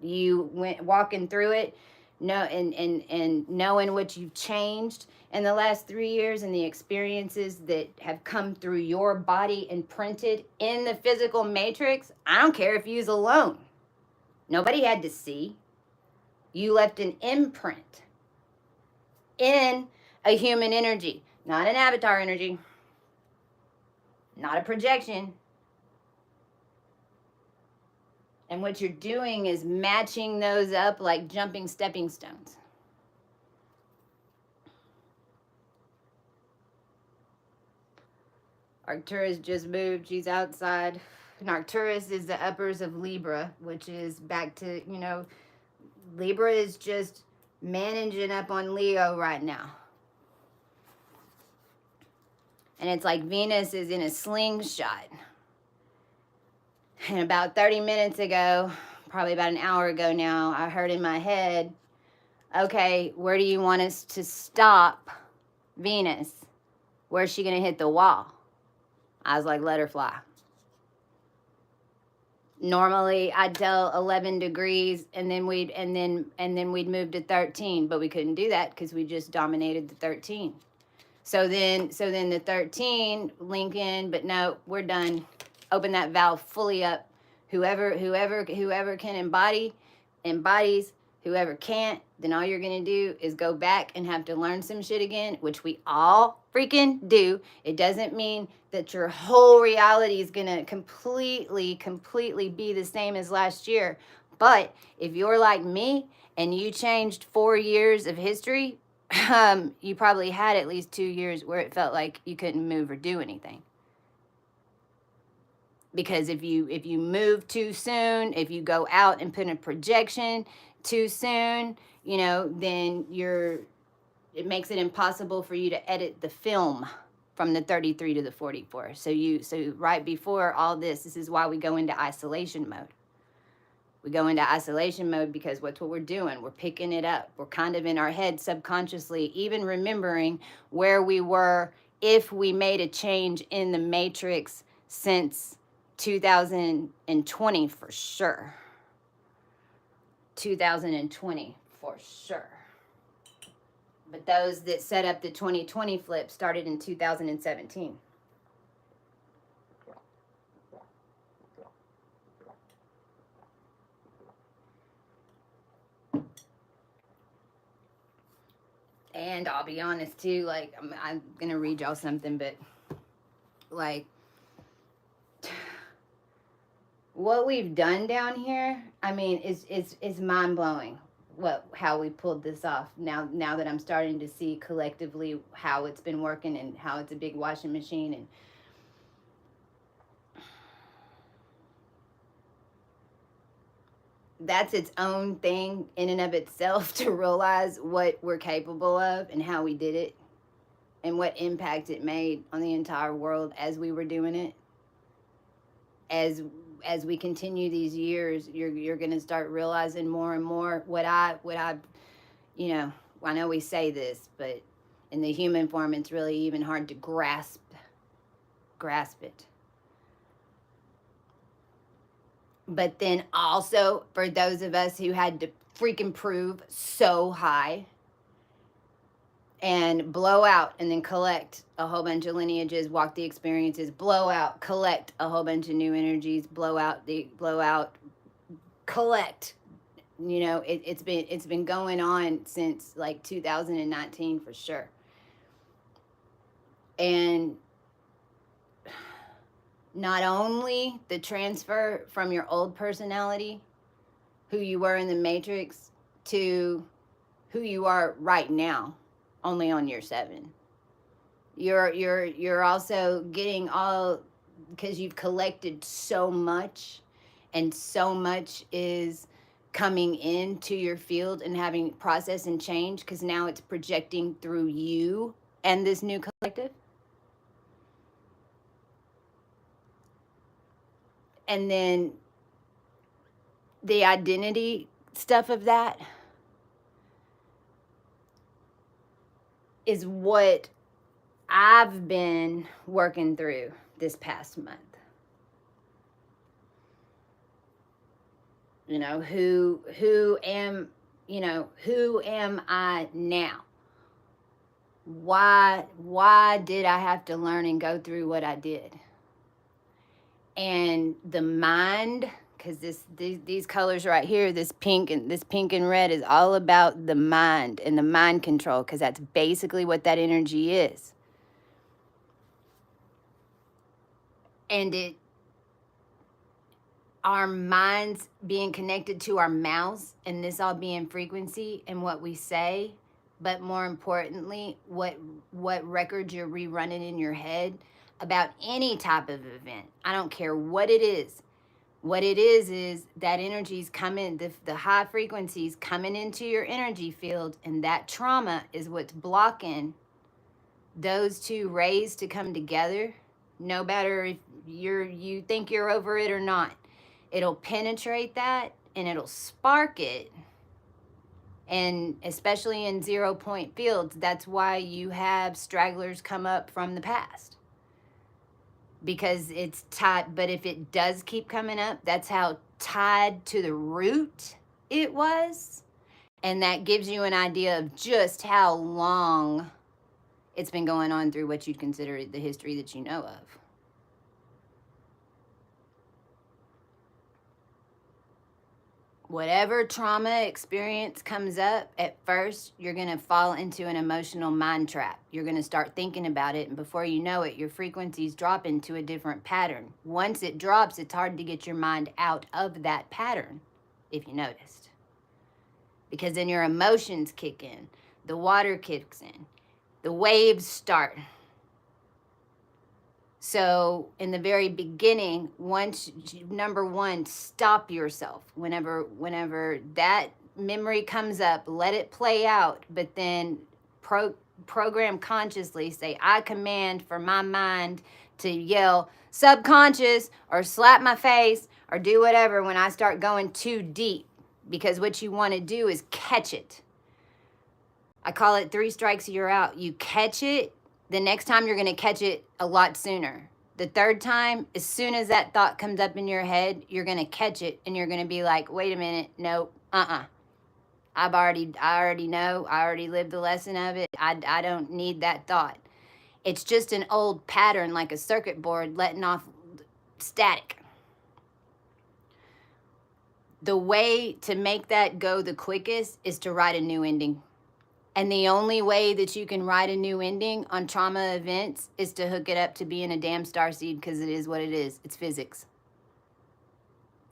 You went walking through it, and knowing what you've changed in the last 3 years and the experiences that have come through your body and printed in the physical matrix. I don't care if you was alone. Nobody had to see. You left an imprint in a human energy, not an avatar energy, not a projection. And what you're doing is matching those up like jumping stepping stones. Arcturus just moved. She's outside. And Arcturus is the uppers of Libra, which is back to, Libra is just managing up on Leo right now. And it's like Venus is in a slingshot. And about 30 minutes ago, probably about an hour ago now, I heard in my head, okay, where do you want us to stop Venus? Where's she going to hit the wall? I was like, let her fly. Normally I'd tell 11 degrees and then we'd move to 13, but we couldn't do that because we just dominated the 13. So then the 13 link in, but no, we're done. Open that valve fully up. Whoever can embodies. Whoever can't, then all you're gonna do is go back and have to learn some shit again, which we all freaking do. It doesn't mean that your whole reality is gonna completely be the same as last year. But if you're like me and you changed 4 years of history, you probably had at least 2 years where it felt like you couldn't move or do anything. Because if you move too soon, if you go out and put a projection too soon, then it makes it impossible for you to edit the film from the 33 to the 44. So right before all this is why we go into isolation mode. We go into isolation mode because what's what we're doing? We're picking it up. We're kind of in our head subconsciously, even remembering where we were if we made a change in the matrix since 2020 for sure. 2020 for sure. But those that set up the 2020 flip started in 2017. And I'll be honest too, like I'm gonna read y'all something, but like what we've done down here, I mean, is mind blowing. How we pulled this off. Now that I'm starting to see collectively how it's been working and how it's a big washing machine, and that's its own thing in and of itself to realize what we're capable of and how we did it and what impact it made on the entire world as we were doing it. As we continue these years, you're going to start realizing more and more what I know we say this, but in the human form, it's really even hard to grasp it. But then also for those of us who had to freaking prove so high and blow out and then collect a whole bunch of lineages, walk the experiences, blow out, collect a whole bunch of new energies, blow out, collect. It's been going on since like 2019 for sure. And not only the transfer from your old personality, who you were in the Matrix, to who you are right now, only on year 7. You're also getting all, because you've collected so much, and so much is coming into your field and having process and change, because now it's projecting through you and this new collective. And then the identity stuff of that is what I've been working through this past month. You know, who am I now? Why did I have to learn and go through what I did? And the mind, because these colors right here, this pink and red, is all about the mind and the mind control, because that's basically what that energy is. And our minds being connected to our mouths, and this all being frequency and what we say, but more importantly, what records you're rerunning in your head about any type of event. I don't care what it is. What it is that energy's coming, the high frequencies coming into your energy field, and that trauma is what's blocking those two rays to come together. No matter if you think you're over it or not, it'll penetrate that and it'll spark it. And especially in 0 point fields, that's why you have stragglers come up from the past, because it's tied. But if it does keep coming up, that's how tied to the root it was. And that gives you an idea of just how long it's been going on through what you'd consider the history that you know of. Whatever trauma experience comes up, at first, you're going to fall into an emotional mind trap. You're going to start thinking about it, and before you know it, your frequencies drop into a different pattern. Once it drops, it's hard to get your mind out of that pattern, if you noticed. Because then your emotions kick in, the water kicks in, the waves start. So in the very beginning, number one, stop yourself. Whenever that memory comes up, let it play out, but then program consciously, say, I command for my mind to yell subconscious or slap my face or do whatever when I start going too deep, because what you want to do is catch it. I call it 3 strikes, you're out. You catch it. The next time you're going to catch it a lot sooner. The third time, as soon as that thought comes up in your head, you're going to catch it and you're going to be like, wait a minute, nope, I already know, I already lived the lesson of it. I don't need that thought. It's just an old pattern, like a circuit board letting off static. The way to make that go the quickest is to write a new ending. And the only way that you can write a new ending on trauma events is to hook it up to being a damn starseed, because it is what it is. It's physics.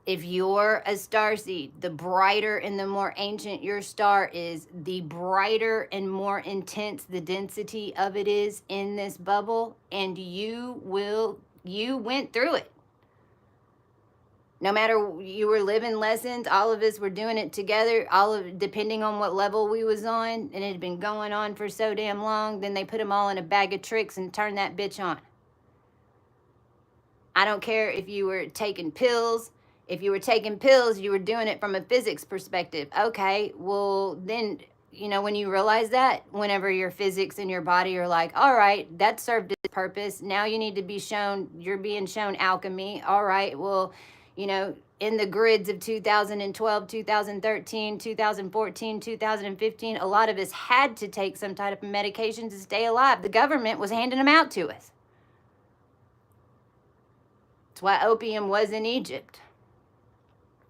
If you're a starseed, the brighter and the more ancient your star is, the brighter and more intense the density of it is in this bubble, and you went through it. No matter, you were living lessons, all of us were doing it together, depending on what level we was on, and it had been going on for so damn long, then they put them all in a bag of tricks and turned that bitch on. I don't care if you were taking pills. If you were taking pills, you were doing it from a physics perspective. Okay, well then, when you realize that, whenever your physics and your body are like, all right, that served its purpose, now you need to be shown, you're being shown alchemy. All right, well, in the grids of 2012, 2013, 2014, 2015, a lot of us had to take some type of medication to stay alive. The government was handing them out to us. That's why opium was in Egypt.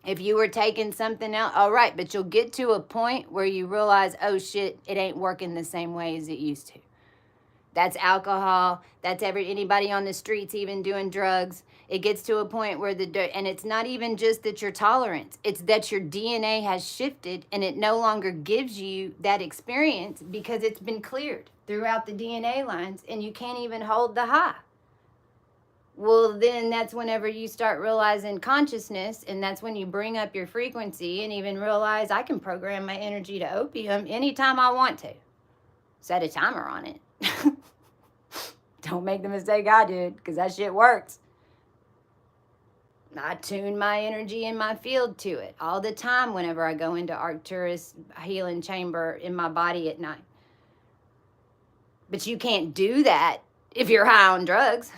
If you were taking something else, all right, but you'll get to a point where you realize, oh shit, it ain't working the same way as it used to. That's alcohol. That's anybody on the streets even doing drugs. It gets to a point where and it's not even just that your tolerance, it's that your DNA has shifted and it no longer gives you that experience because it's been cleared throughout the DNA lines and you can't even hold the high. Well, then that's whenever you start realizing consciousness, and that's when you bring up your frequency and even realize I can program my energy to opium anytime I want to. Set a timer on it. Don't make the mistake I did, because that shit works. I tune my energy in my field to it all the time whenever I go into Arcturus healing chamber in my body at night. But you can't do that if you're high on drugs.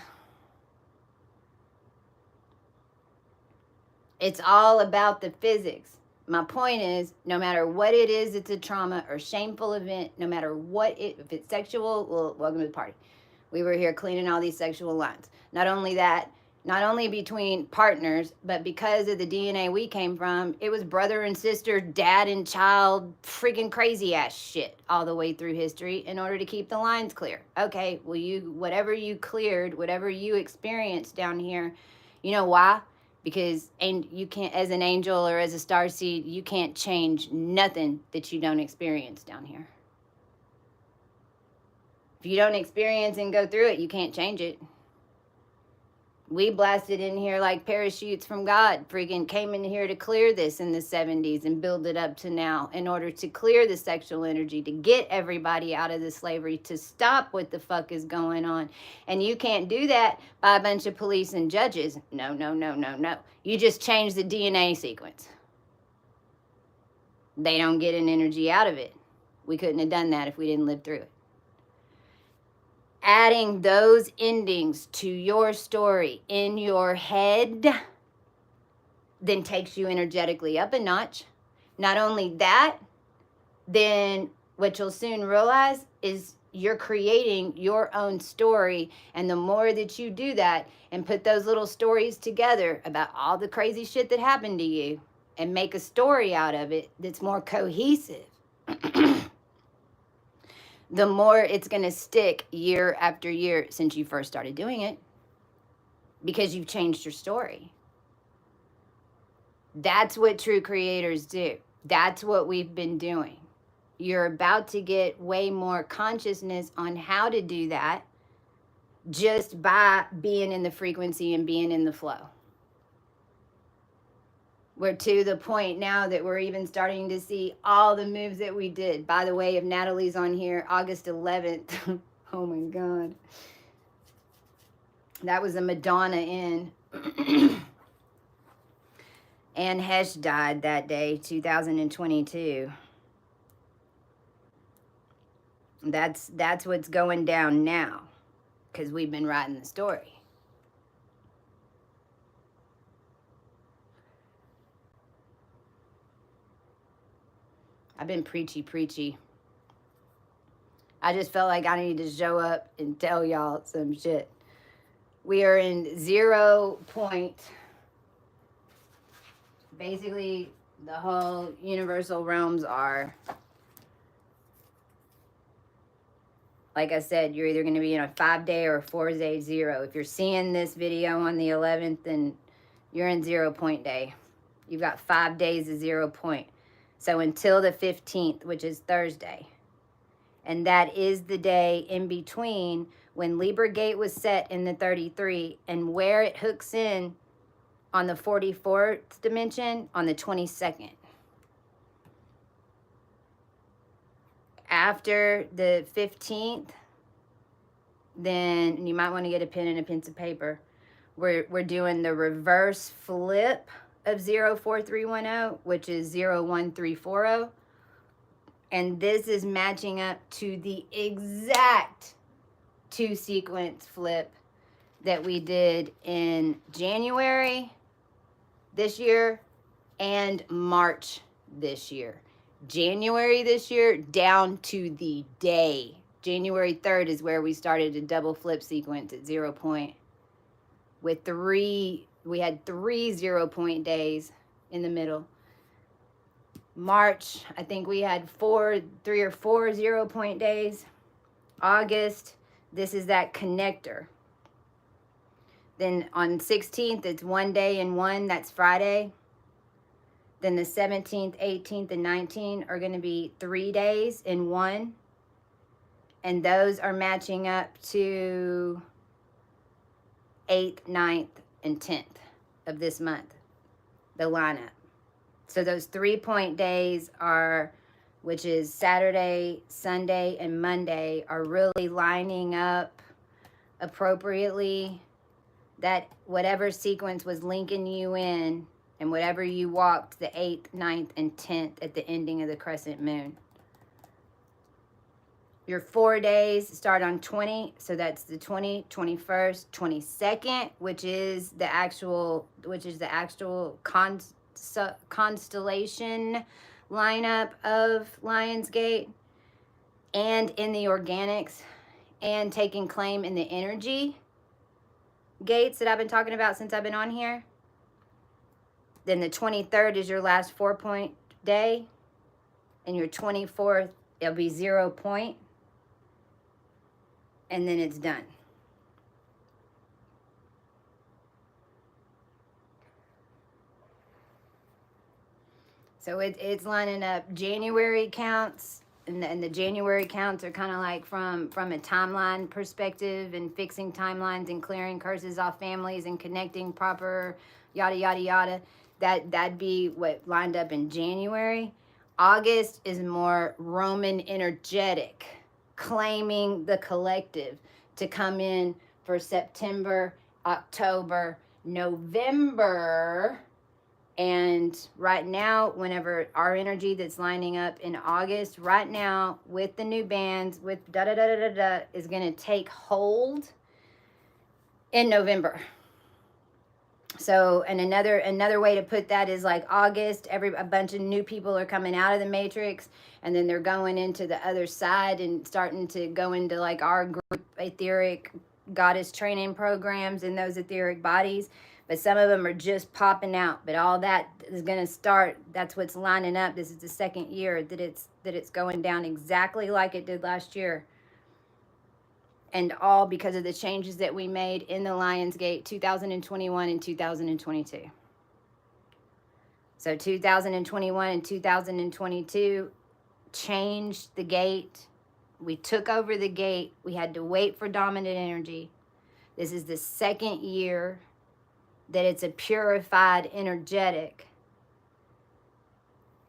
It's all about the physics. My point is, no matter what it is, it's a trauma or shameful event, no matter what if it's sexual, well, welcome to the party. We were here cleaning all these sexual lines. Not only that, not only between partners, but because of the DNA we came from, it was brother and sister, dad and child, freaking crazy ass shit all the way through history in order to keep the lines clear. Okay, well, whatever you cleared, whatever you experienced down here, you know why? Because and you can't, as an angel or as a star seed, you can't change nothing that you don't experience down here. If you don't experience and go through it, you can't change it. We blasted in here like parachutes from God, freaking came in here to clear this in the 70s and build it up to now in order to clear the sexual energy, to get everybody out of the slavery, to stop what the fuck is going on. And you can't do that by a bunch of police and judges. No, no, no, no, no. You just change the DNA sequence. They don't get an energy out of it. We couldn't have done that if we didn't live through it. Adding those endings to your story in your head then takes you energetically up a notch. Not only that, then what you'll soon realize is you're creating your own story. And the more that you do that and put those little stories together about all the crazy shit that happened to you and make a story out of it that's more cohesive, the more it's going to stick year after year since you first started doing it, because you've changed your story. That's what true creators do. That's what we've been doing. You're about to get way more consciousness on how to do that just by being in the frequency and being in the flow. We're to the point now that we're even starting to see all the moves that we did. By the way, if Natalie's on here, August 11th. Oh my God. That was a Madonna in. Anne Hesh died that day, 2022. That's what's going down now, because we've been writing the story. I've been preachy. I just felt like I needed to show up and tell y'all some shit. We are in 0 point. Basically, the whole universal realms are, like I said, you're either going to be in a 5-day or a 4-day 0. If you're seeing this video on the 11th, then you're in 0 point day. You've got 5 days of 0 point. So until the 15th, which is Thursday. And that is the day in between when Libra Gate was set in the 33 and where it hooks in on the 44th dimension on the 22nd. After the 15th, then you might want to get a pen and a piece of paper. We're doing the reverse flip of 04310, which is 01340. And this is matching up to the exact 2 sequence flip that we did in January this year and March this year. January this year down to the day. January 3rd is where we started a double flip sequence at 0 point. With we had 3 0 point days in the middle. March, I think we had 3 or 4 0 point days. August, this is that connector. Then on 16th, it's 1 day and 1, that's Friday. Then the 17th, 18th, and 19th are going to be 3 days in 1. And those are matching up to 8th, 9th, and 10th of this month, the lineup. So those 3 point days are, which is Saturday, Sunday, and Monday, are really lining up appropriately that whatever sequence was linking you in, and whatever you walked the 8th, 9th, and 10th at the ending of the crescent moon. Your 4 days start on 20, so that's the 20, 21st, 22nd, which is the actual constellation lineup of Lionsgate, and in the organics, and taking claim in the energy gates that I've been talking about since I've been on here. Then the 23rd is your last 4-point day, and your 24th, it'll be 0 point, and then it's done. So it's lining up January counts, and the January counts are kind of like from a timeline perspective, and fixing timelines and clearing curses off families and connecting proper yada yada yada. That'd be what lined up in January. August is more Roman energetic, claiming the collective to come in for September, October, November. And right now, whenever our energy that's lining up in August, right now, with the new bands, with da-da-da-da-da-da, is going to take hold in November. So, and another way to put that is like August, a bunch of new people are coming out of the matrix, and then they're going into the other side and starting to go into like our group etheric goddess training programs in those etheric bodies. But some of them are just popping out. But all that is going to start. That's what's lining up. This is the second year that it's going down exactly like it did last year. And all because of the changes that we made in the Lionsgate 2021 and 2022. So 2021 and 2022 changed the gate. We took over the gate. We had to wait for dominant energy. This is the second year that it's a purified energetic.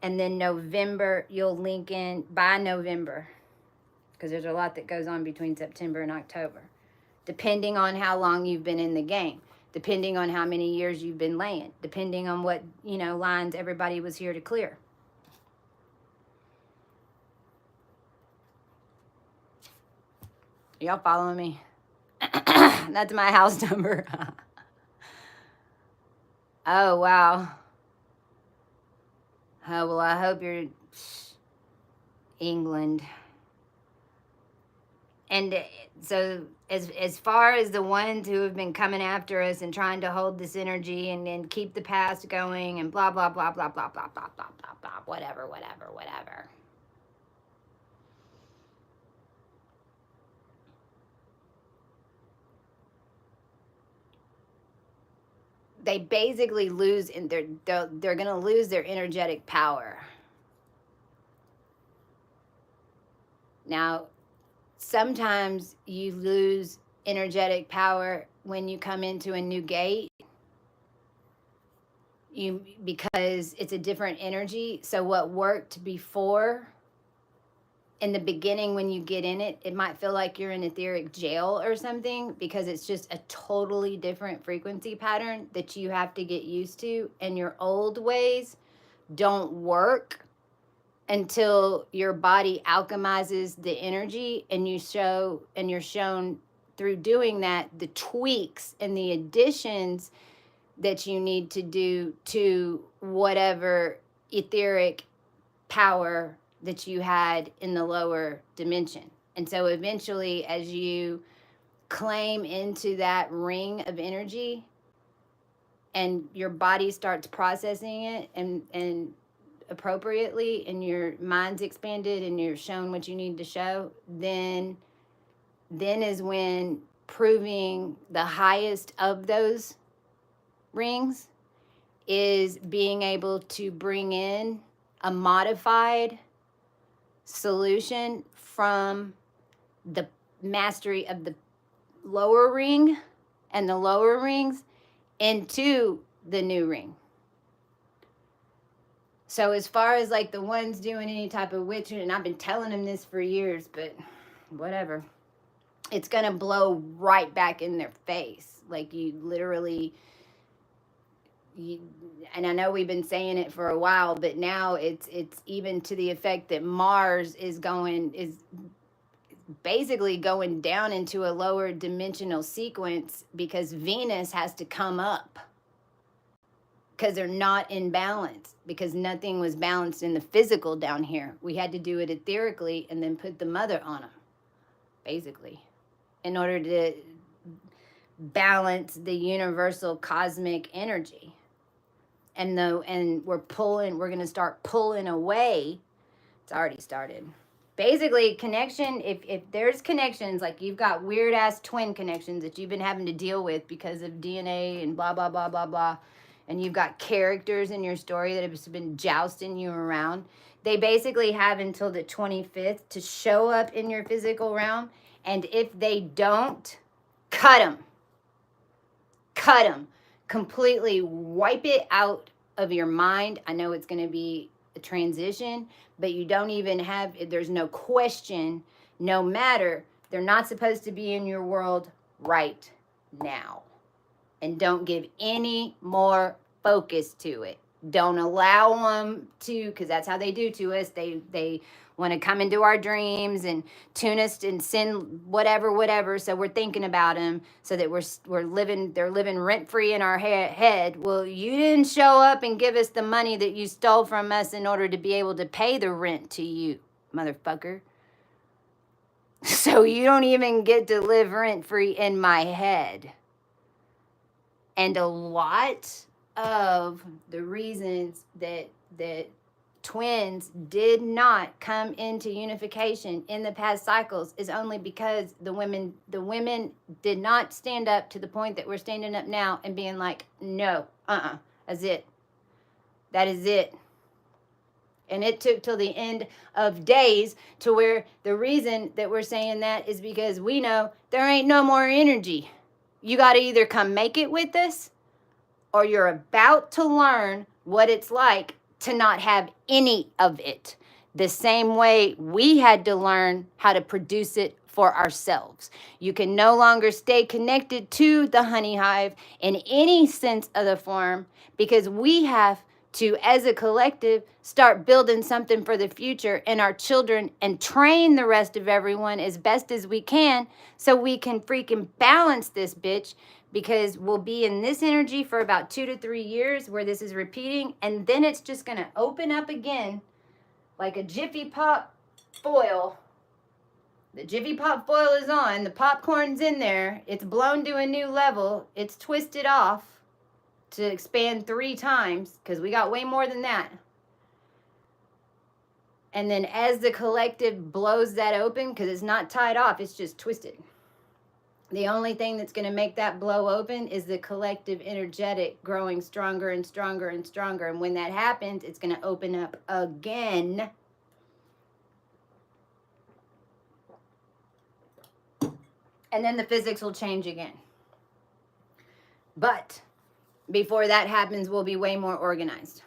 And then November, you'll link in by November, because there's a lot that goes on between September and October, depending on how long you've been in the game, depending on how many years you've been laying, depending on what, lines everybody was here to clear. Y'all following me? That's my house number. Oh, wow. Oh, well, I hope you're England. And so as far as the ones who have been coming after us and trying to hold this energy and keep the past going and blah, blah, blah, blah, blah, blah, blah, blah, blah, blah, whatever. They basically lose in they're going to lose their energetic power. Now, sometimes you lose energetic power when you come into a new gate, because it's a different energy. So what worked before, in the beginning, when you get in it, it might feel like you're in etheric jail or something, because it's just a totally different frequency pattern that you have to get used to, and your old ways don't work until your body alchemizes the energy, and you're shown through doing that the tweaks and the additions that you need to do to whatever etheric power that you had in the lower dimension. And so eventually, as you claim into that ring of energy and your body starts processing it and appropriately, and your mind's expanded and you're shown what you need to show, then is when proving the highest of those rings is being able to bring in a modified solution from the mastery of the lower ring and the lower rings into the new ring. So as far as like the ones doing any type of witching, and I've been telling them this for years, but whatever. it's going to blow right back in their face. Like you literally, and I know we've been saying it for a while, but now it's even to the effect that Mars is basically going down into a lower dimensional sequence because Venus has to come up because they're not in balance, because nothing was balanced in the physical down here. We had to do it etherically and then put the mother on them, basically, in order to balance the universal cosmic energy. And we're going to start pulling away. It's already started. Basically, connection, if there's connections, like you've got weird ass twin connections that you've been having to deal with because of DNA and blah, blah, blah, blah, blah, and you've got characters in your story that have been jousting you around, they basically have until the 25th to show up in your physical realm. And if they don't, cut them. Cut them. Completely wipe it out of your mind. I know it's going to be a transition, but you don't even have, there's no question, no matter, they're not supposed to be in your world right now. And don't give any more focus to it. Don't allow them to, because that's how they do to us. They want to come into our dreams and tune us and send whatever. So we're thinking about them so that they're living rent free in our head. Well, you didn't show up and give us the money that you stole from us in order to be able to pay the rent to you, motherfucker. So you don't even get to live rent free in my head. And a lot of the reasons that twins did not come into unification in the past cycles is only because the women did not stand up to the point that we're standing up now and being like, no, that's it. That is it. And it took till the end of days to where the reason that we're saying that is because we know there ain't no more energy. You got to either come make it with us, or you're about to learn what it's like to not have any of it. The same way we had to learn how to produce it for ourselves. You can no longer stay connected to the honey hive in any sense of the form, because we have to, as a collective, start building something for the future and our children, and train the rest of everyone as best as we can so we can freaking balance this bitch, because we'll be in this energy for about 2 to 3 years where this is repeating, and then it's just going to open up again like a Jiffy Pop foil. The Jiffy Pop foil is on, the popcorn's in there, it's blown to a new level, it's twisted off to expand 3 times, because we got way more than that. And then as the collective blows that open, because it's not tied off, it's just twisted. The only thing that's going to make that blow open is the collective energetic growing stronger and stronger and stronger. And when that happens, it's going to open up again. And then the physics will change again. But before that happens, we'll be way more organized.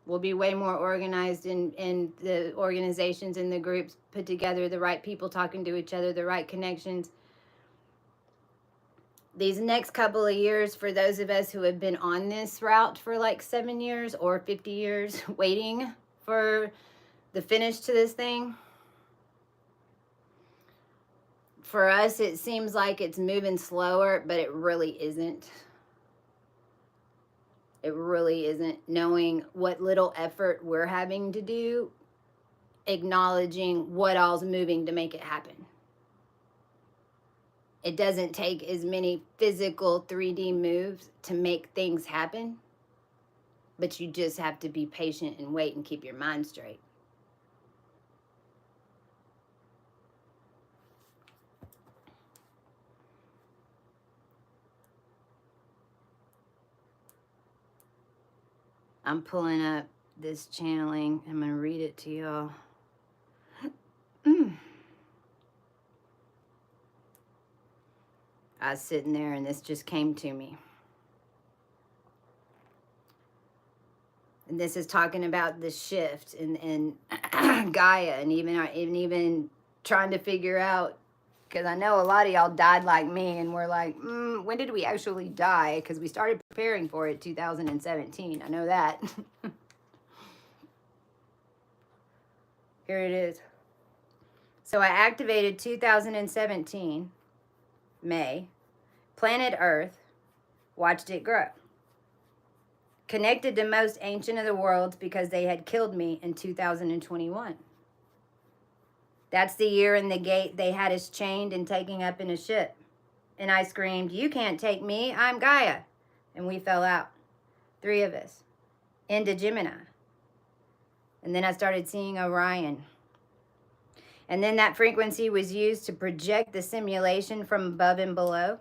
We'll be way more organized in the organizations and the groups put together, the right people talking to each other, the right connections. These next couple of years, for those of us who have been on this route for like 7 years or 50 years, waiting for the finish to this thing, for us, it seems like it's moving slower, but it really isn't. It really isn't. Knowing what little effort we're having to do, acknowledging what all's moving to make it happen. It doesn't take as many physical 3D moves to make things happen, but you just have to be patient and wait and keep your mind straight. I'm pulling up this channeling. I'm going to read it to y'all. I was sitting there and this just came to me. And this is talking about the shift and Gaia, and even trying to figure out Because I know a lot of y'all died like me and we're like, when did we actually die? Because we started preparing for it 2017. I know that. Here it is. So I activated 2017, May, planet Earth, watched it grow. Connected to most ancient of the worlds because they had killed me in 2021. That's the year in the gate they had us chained and taken up in a ship. And I screamed, "You can't take me, I'm Gaia." And we fell out. 3 of us. Into Gemini. And then I started seeing Orion. And then that frequency was used to project the simulation from above and below.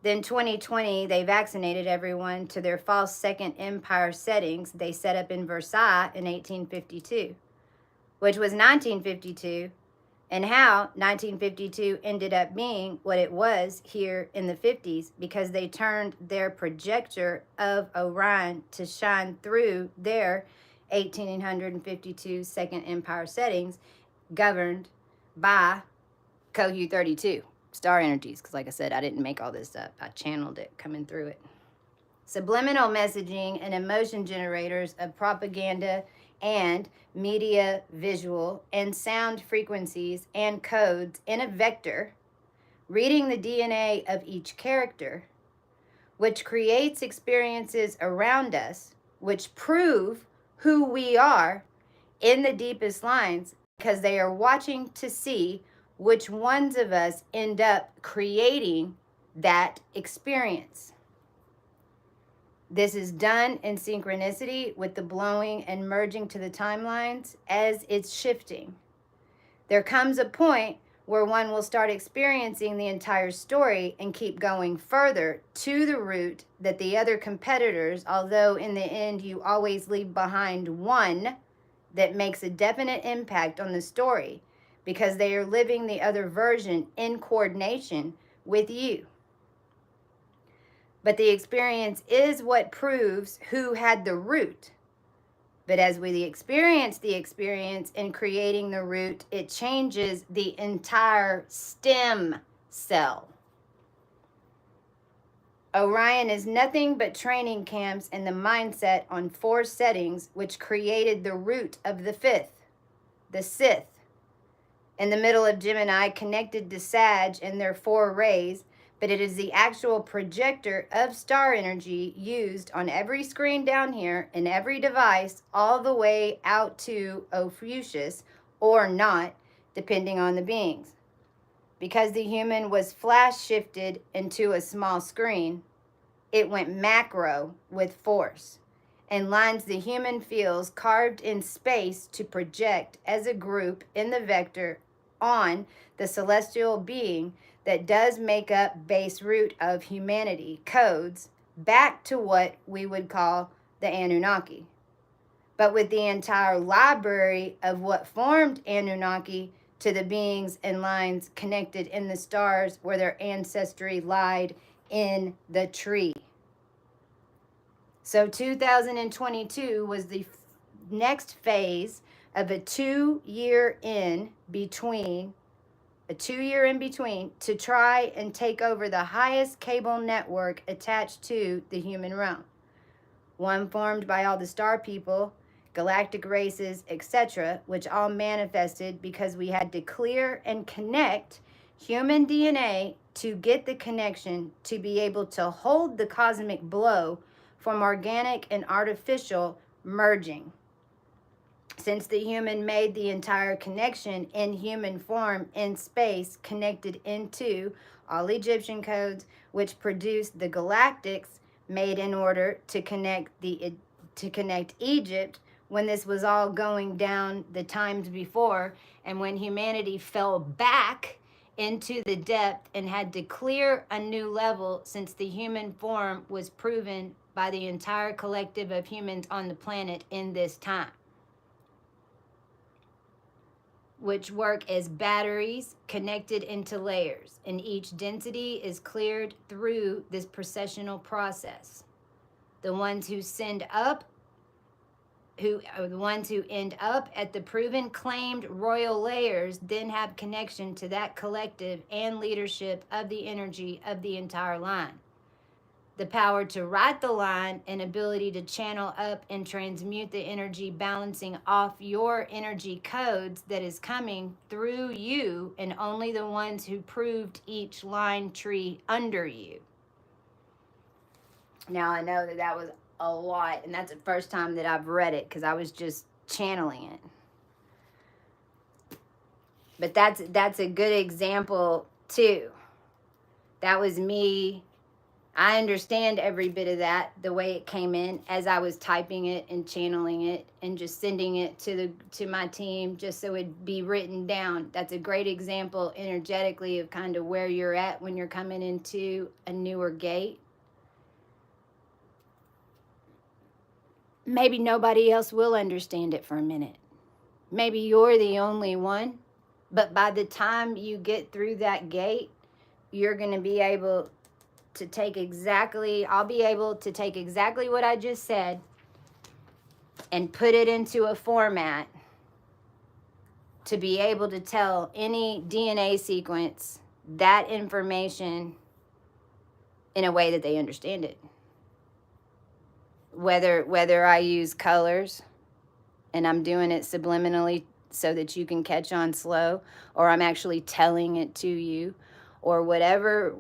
Then 2020, they vaccinated everyone to their false Second Empire settings they set up in Versailles in 1852, which was 1952, and how 1952 ended up being what it was here in the 50s because they turned their projector of Orion to shine through their 1852 Second Empire settings governed by Cohu 32. Star energies, because like I said, I didn't make all this up. I channeled it coming through it. Subliminal messaging and emotion generators of propaganda and media, visual, and sound frequencies and codes in a vector, reading the DNA of each character, which creates experiences around us, which prove who we are in the deepest lines, because they are watching to see which ones of us end up creating that experience. This is done in synchronicity with the blowing and merging to the timelines as it's shifting. There comes a point where one will start experiencing the entire story and keep going further to the root that the other competitors, although in the end you always leave behind one that makes a definite impact on the story, because they are living the other version in coordination with you. But the experience is what proves who had the root. But as we experience the experience in creating the root, it changes the entire stem cell. Orion is nothing but training camps and the mindset on 4 settings, which created the root of the 5th, the Sith. In the middle of Gemini, connected to Sag and their 4 rays, but it is the actual projector of star energy used on every screen down here in every device, all the way out to Ophiuchus, or not, depending on the beings. Because the human was flash shifted into a small screen, it went macro with force, and lines the human feels carved in space to project as a group in the vector on the celestial being that does make up base root of humanity codes back to what we would call the Anunnaki. But with the entire library of what formed Anunnaki to the beings and lines connected in the stars where their ancestry lied in the tree. So 2022 was the next phase of a 2-year in between to try and take over the highest cable network attached to the human realm. One formed by all the star people, galactic races, etc., which all manifested because we had to clear and connect human DNA to get the connection to be able to hold the cosmic blow from organic and artificial merging. Since the human made the entire connection in human form in space, connected into all Egyptian codes, which produced the galactics made in order to connect Egypt when this was all going down the times before, and when humanity fell back into the depth and had to clear a new level, since the human form was proven by the entire collective of humans on the planet in this time, which work as batteries connected into layers, and each density is cleared through this processional process. The ones who send up who are the ones who end up at the proven claimed royal layers then have connection to that collective and leadership of the energy of the entire line. The power to write the line and ability to channel up and transmute the energy, balancing off your energy codes that is coming through you and only the ones who proved each line tree under you. Now I know that that was a lot, and that's the first time that I've read it because I was just channeling it. But that's a good example too. That was me. I understand every bit of that, the way it came in as I was typing it and channeling it and just sending it to my team just so it'd be written down. That's a great example energetically of kind of where you're at when you're coming into a newer gate. Maybe nobody else will understand it for a minute. Maybe you're the only one, but by the time you get through that gate, you're going to be able to take exactly, I'll be able to take exactly what I just said and put it into a format to be able to tell any DNA sequence that information in a way that they understand it. Whether I use colors and I'm doing it subliminally so that you can catch on slow, or I'm actually telling it to you, or whatever,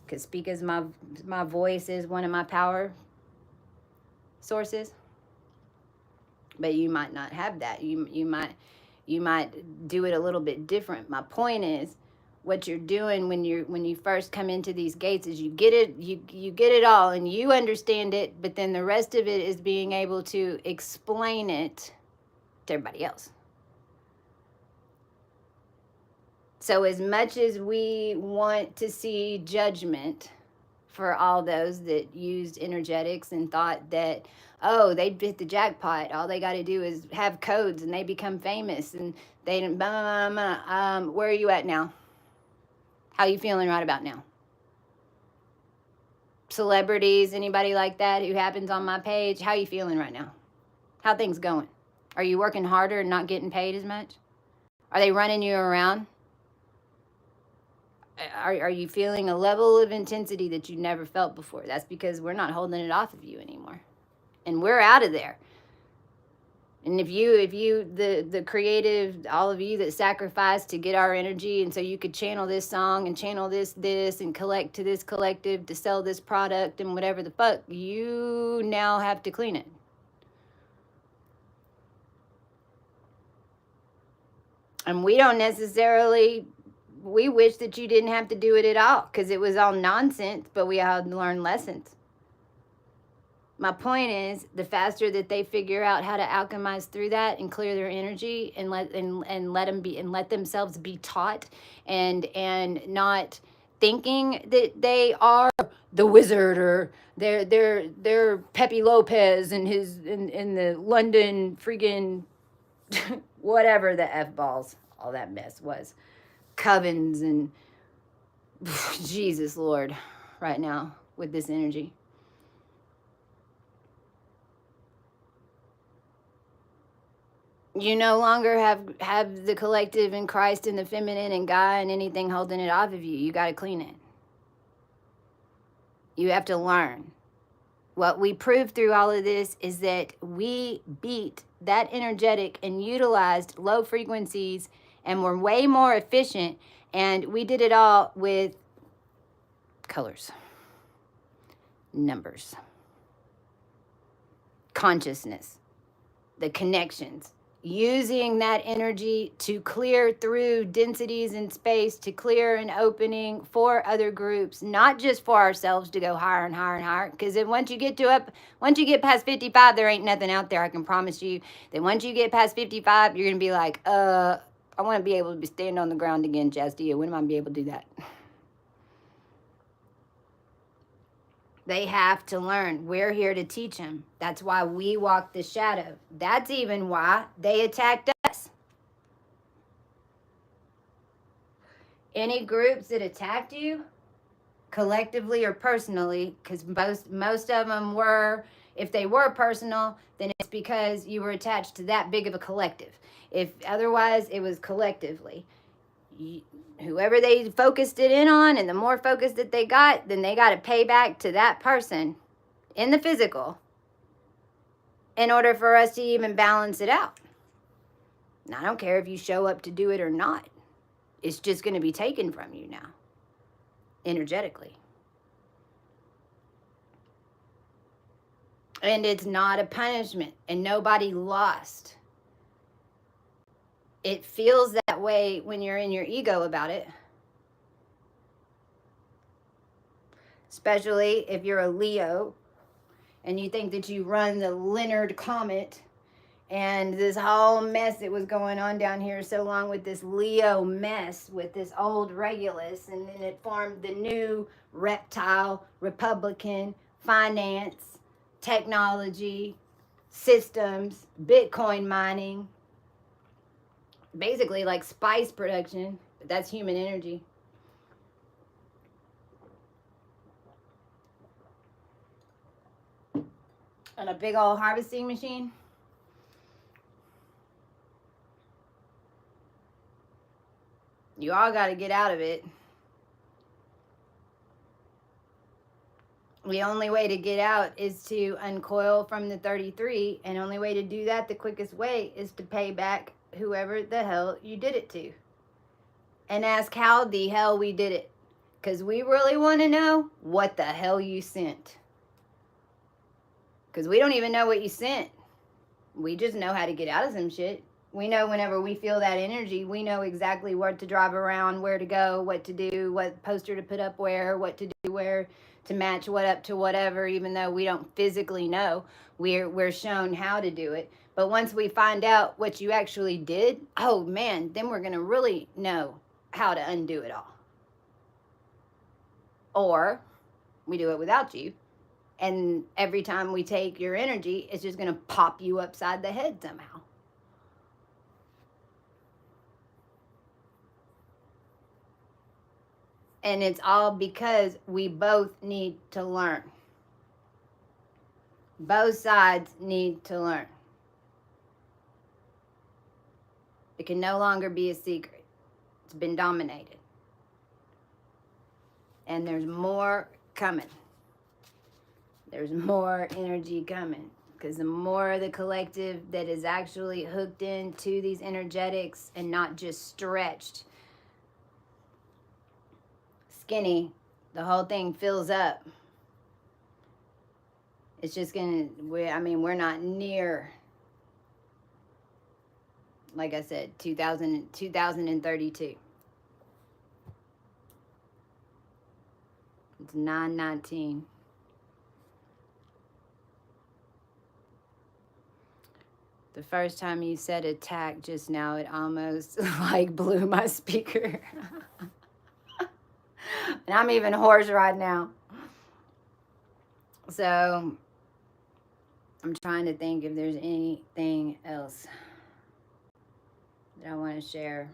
because because my voice is one of my power sources. But you might not have that. You might do it a little bit different. My point is, what you're doing when you first come into these gates is you get it all and you understand it, but then the rest of it is being able to explain it to everybody else. So as much as we want to see judgment for all those that used energetics and thought that, oh, they hit the jackpot, all they got to do is have codes and they become famous and they didn't, where are you at now? How you feeling right about now? Celebrities, anybody like that who happens on my page, how you feeling right now? How things going? Are you working harder and not getting paid as much? Are they running you around? Are you feeling a level of intensity that you never felt before? That's because we're not holding it off of you anymore. And we're out of there. And if you the creative, all of you that sacrificed to get our energy and so you could channel this song and channel this and collect to this collective to sell this product and whatever the fuck, you now have to clean it. And we don't necessarily, we wish that you didn't have to do it at all because it was all nonsense, but we had to learn lessons. My point is, the faster that they figure out how to alchemize through that and clear their energy and let themselves be taught and not thinking that they are the wizard or they're Pepe Lopez and his in the London freaking whatever the F balls, all that mess was. Covens and Jesus Lord right now with this energy. You no longer have the collective and Christ and the feminine and God and anything holding it off of you. You got to clean it. You have to learn. What we proved through all of this is that we beat that energetic and utilized low frequencies and were way more efficient. And we did it all with colors, numbers, consciousness, the connections. Using that energy to clear through densities in space, to clear an opening for other groups, not just for ourselves to go higher and higher and higher. Because once you get past 55, there ain't nothing out there. I can promise you that once you get past 55, you're gonna be like, I want to be able to stand on the ground again, Jastia. When am I gonna be able to do that? They have to learn. We're here to teach them. That's why we walk the shadow. That's even why they attacked us. Any groups that attacked you, collectively or personally, because most of them were, If they were personal, then it's because you were attached to that big of a collective. If otherwise it was collectively, whoever they focused it in on, and the more focused that they got, then they got to pay back to that person in the physical in order for us to even balance it out. And I don't care if you show up to do it or not. It's just going to be taken from you now, energetically. And it's not a punishment, and nobody lost. It feels that way when you're in your ego about it. Especially if you're a Leo and you think that you run the Leonard Comet and this whole mess that was going on down here so long with this Leo mess with this old Regulus, and then it formed the new reptile, Republican, finance, technology, systems, Bitcoin mining, basically like spice production, but that's human energy. And a big old harvesting machine. You all got to get out of it. The only way to get out is to uncoil from the 33, and the only way to do that, the quickest way, is to pay back whoever the hell you did it to. And ask how the hell we did it. Because we really want to know what the hell you sent. Because we don't even know what you sent. We just know how to get out of some shit. We know whenever we feel that energy, we know exactly where to drive around, where to go, what to do, what poster to put up where, what to do where, to match what up to whatever, even though we don't physically know. We're shown how to do it. But once we find out what you actually did, oh man, then we're going to really know how to undo it all. Or we do it without you. And every time we take your energy, it's just going to pop you upside the head somehow. And it's all because we both need to learn. Both sides need to learn. It can no longer be a secret. It's been dominated. And there's more coming. There's more energy coming. Because the more the collective that is actually hooked into these energetics and not just stretched, skinny, the whole thing fills up. It's just gonna, we're not near, like I said, 2032. It's 9/19. The first time you said attack just now, it almost like blew my speaker. And I'm even hoarse right now. So I'm trying to think if there's anything else that I want to share.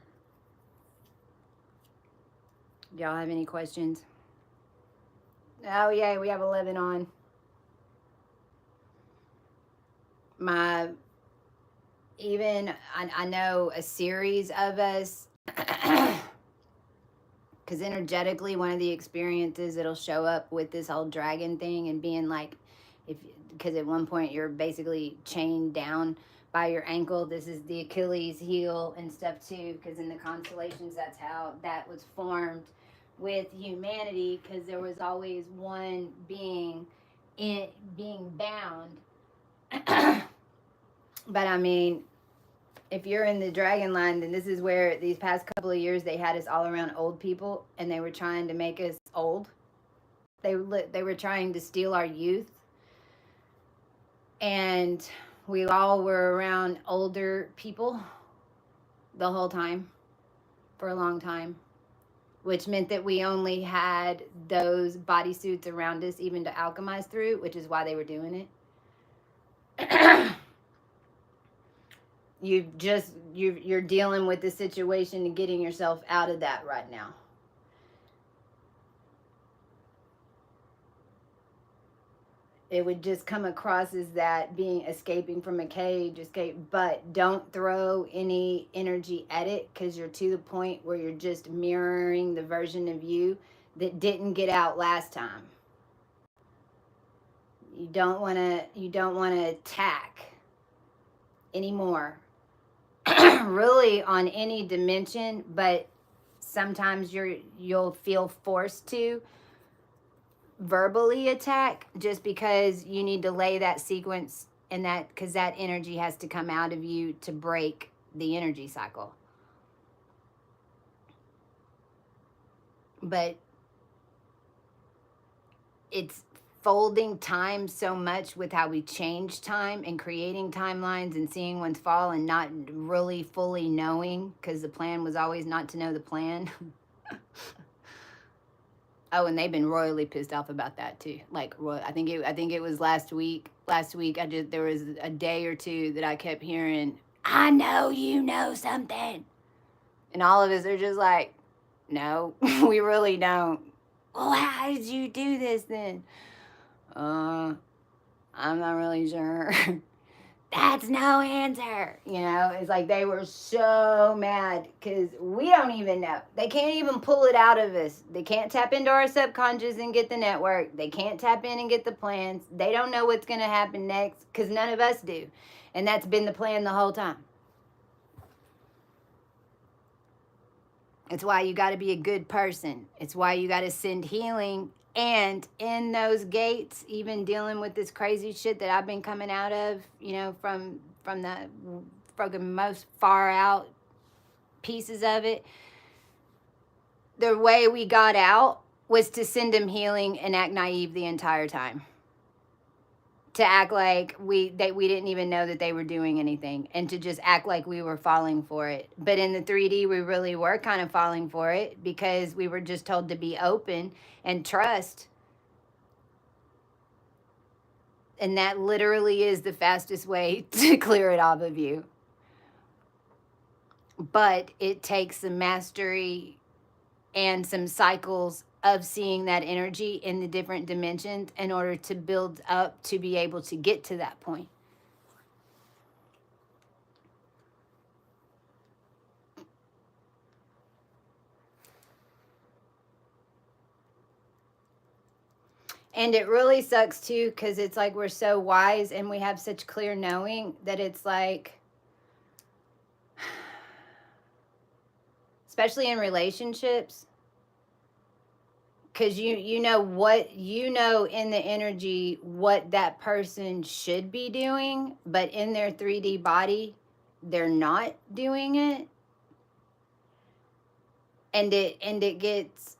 Do y'all have any questions? Oh yeah, we have 11 on. I know a series of us, because energetically, one of the experiences that'll show up with this whole dragon thing and being like, because at one point you're basically chained down by your ankle. This is the Achilles heel and stuff too, because in the constellations, that's how that was formed with humanity, because there was always one being bound. But I mean, if you're in the dragon line, then this is where these past couple of years they had us all around old people, and they were trying to make us old. They were trying to steal our youth, and we all were around older people the whole time for a long time, which meant that we only had those bodysuits around us even to alchemize through, which is why they were doing it. You're dealing with the situation and getting yourself out of that right now. it would just come across as that being escaping from a cage, escape, but don't throw any energy at it because you're to the point where you're just mirroring the version of you that didn't get out last time. You don't want to attack anymore really on any dimension, but sometimes you'll feel forced to verbally attack just because you need to lay that sequence, and that because that energy has to come out of you to break the energy cycle. But it's folding time so much with how we change time and creating timelines and seeing one's fall and not really fully knowing, because the plan was always not to know the plan. Oh, and they've been royally pissed off about that too. Like, I think it was last week. Last week, there was a day or two that I kept hearing, "I know you know something," and all of us are just like, "No, we really don't." Well, how did you do this then? I'm not really sure. That's no answer. It's like they were so mad because we don't even know. They can't even pull it out of us. They can't tap into our subconscious and get the network. They can't tap in and get the plans. They don't know what's going to happen next because none of us do. And that's been the plan the whole time. It's why you got to be a good person. It's why you got to send healing. And in those gates, even dealing with this crazy shit that I've been coming out of, from the fucking most far out pieces of it, the way we got out was to send them healing and act naive the entire time. To act like we didn't even know that they were doing anything, and to just act like we were falling for it. But in the 3D, we really were kind of falling for it because we were just told to be open and trust. And that literally is the fastest way to clear it off of you. But it takes some mastery and some cycles of seeing that energy in the different dimensions in order to build up to be able to get to that point. And it really sucks too, because it's like we're so wise and we have such clear knowing that it's like, especially in relationships, because you know what in the energy what that person should be doing, but in their 3D body they're not doing it, and it gets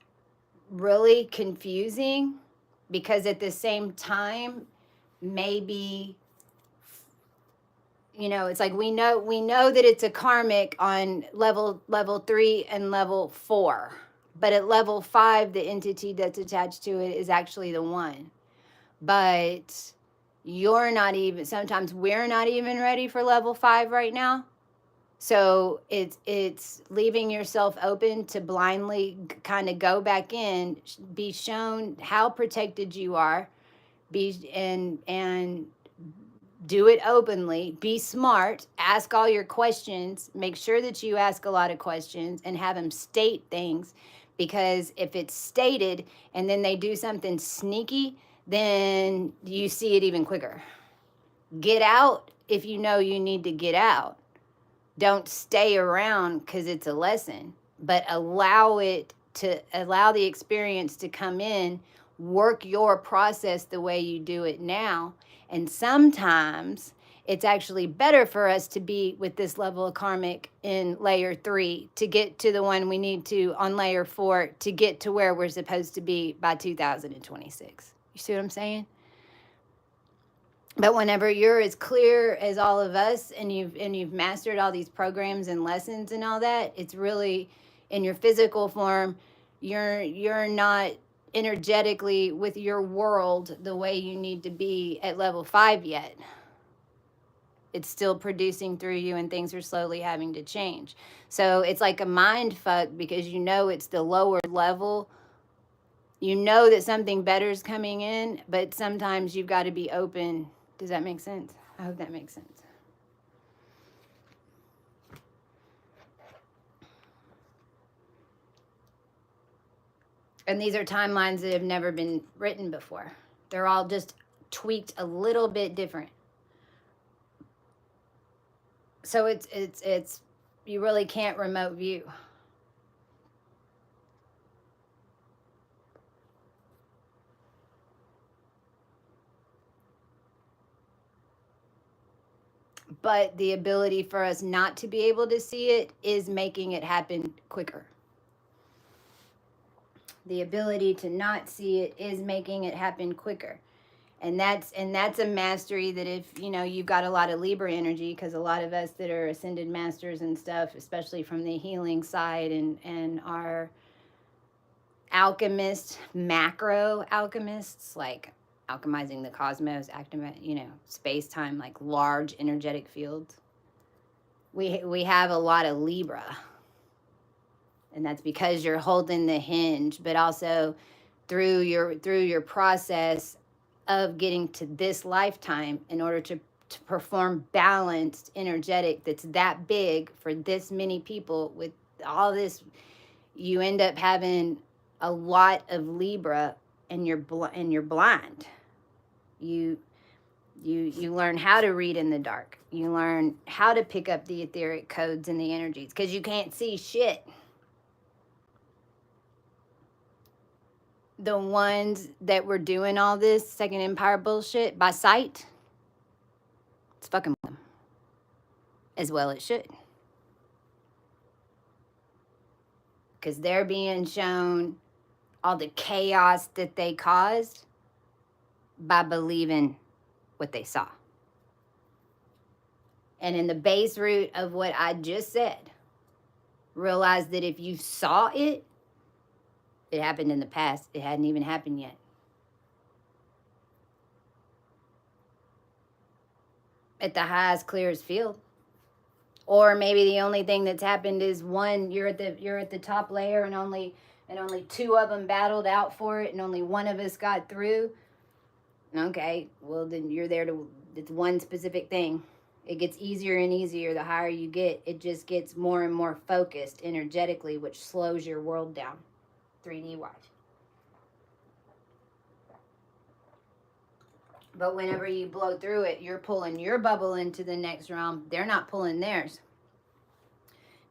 really confusing because at the same time maybe it's like we know that it's a karmic on level 3 and level 4. But at level 5, the entity that's attached to it is actually the one. But sometimes we're not even ready for level 5 right now. So it's leaving yourself open to blindly kind of go back in, be shown how protected you are, and do it openly, be smart, ask all your questions, make sure that you ask a lot of questions and have them state things. Because if it's stated and then they do something sneaky, then you see it even quicker. Get out if you know you need to get out. Don't stay around because it's a lesson, but allow the experience to come in, work your process the way you do it now. And sometimes it's actually better for us to be with this level of karmic in layer 3 to get to the one we need to on layer 4 to get to where we're supposed to be by 2026. You see what I'm saying? But whenever you're as clear as all of us and you've mastered all these programs and lessons and all that, it's really in your physical form, you're not energetically with your world the way you need to be at level 5 yet. It's still producing through you and things are slowly having to change. So it's like a mind fuck because it's the lower level You know that something better is coming in, but sometimes you've got to be open. Does that make sense? I hope that makes sense. And these are timelines that have never been written before. They're all just tweaked a little bit different. So it's you really can't remote view. But the ability for us not to be able to see it is making it happen quicker. The ability to not see it is making it happen quicker. And that's a mastery that, if you know, you've got a lot of Libra energy, because a lot of us that are ascended masters and stuff, especially from the healing side, and our alchemists, macro alchemists, like alchemizing the cosmos, you know, space time, like large energetic fields, we have a lot of Libra. And that's because you're holding the hinge, but also through your process of getting to this lifetime, in order to perform balanced energetic that's that big for this many people, with all this, you end up having a lot of Libra, and you're blind. You learn how to read in the dark. You learn how to pick up the etheric codes and the energies, because you can't see shit. The ones that were doing all this Second Empire bullshit by sight, it's fucking them. As well it should. Because they're being shown all the chaos that they caused by believing what they saw. And in the base root of what I just said, realize that if you saw it, it happened in the past. It hadn't even happened yet. At the highest, clearest field. Or maybe the only thing that's happened is, one, you're at the top layer, and only two of them battled out for it, and only one of us got through. Okay, well then you're there to, it's one specific thing. It gets easier and easier the higher you get. It just gets more and more focused energetically, which slows your world down 3D wise. But whenever you blow through it, you're pulling your bubble into the next realm. They're not pulling theirs.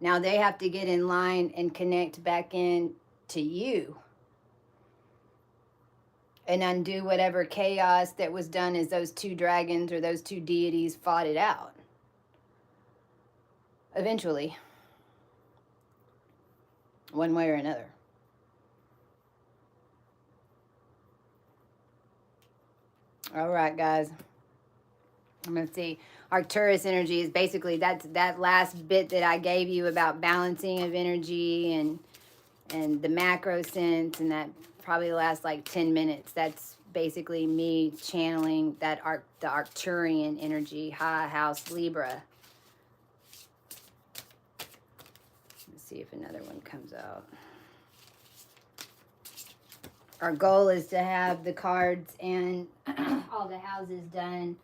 Now they have to get in line and connect back in to you, and undo whatever chaos that was done as those two dragons or those two deities fought it out. Eventually. One way or another. All right, guys. I'm going to see. Arcturus energy is basically, that's that last bit that I gave you about balancing of energy and the macro sense, and that probably lasts like 10 minutes. That's basically me channeling that the Arcturian energy, high house Libra. Let's see if another one comes out. Our goal is to have the cards and all the houses done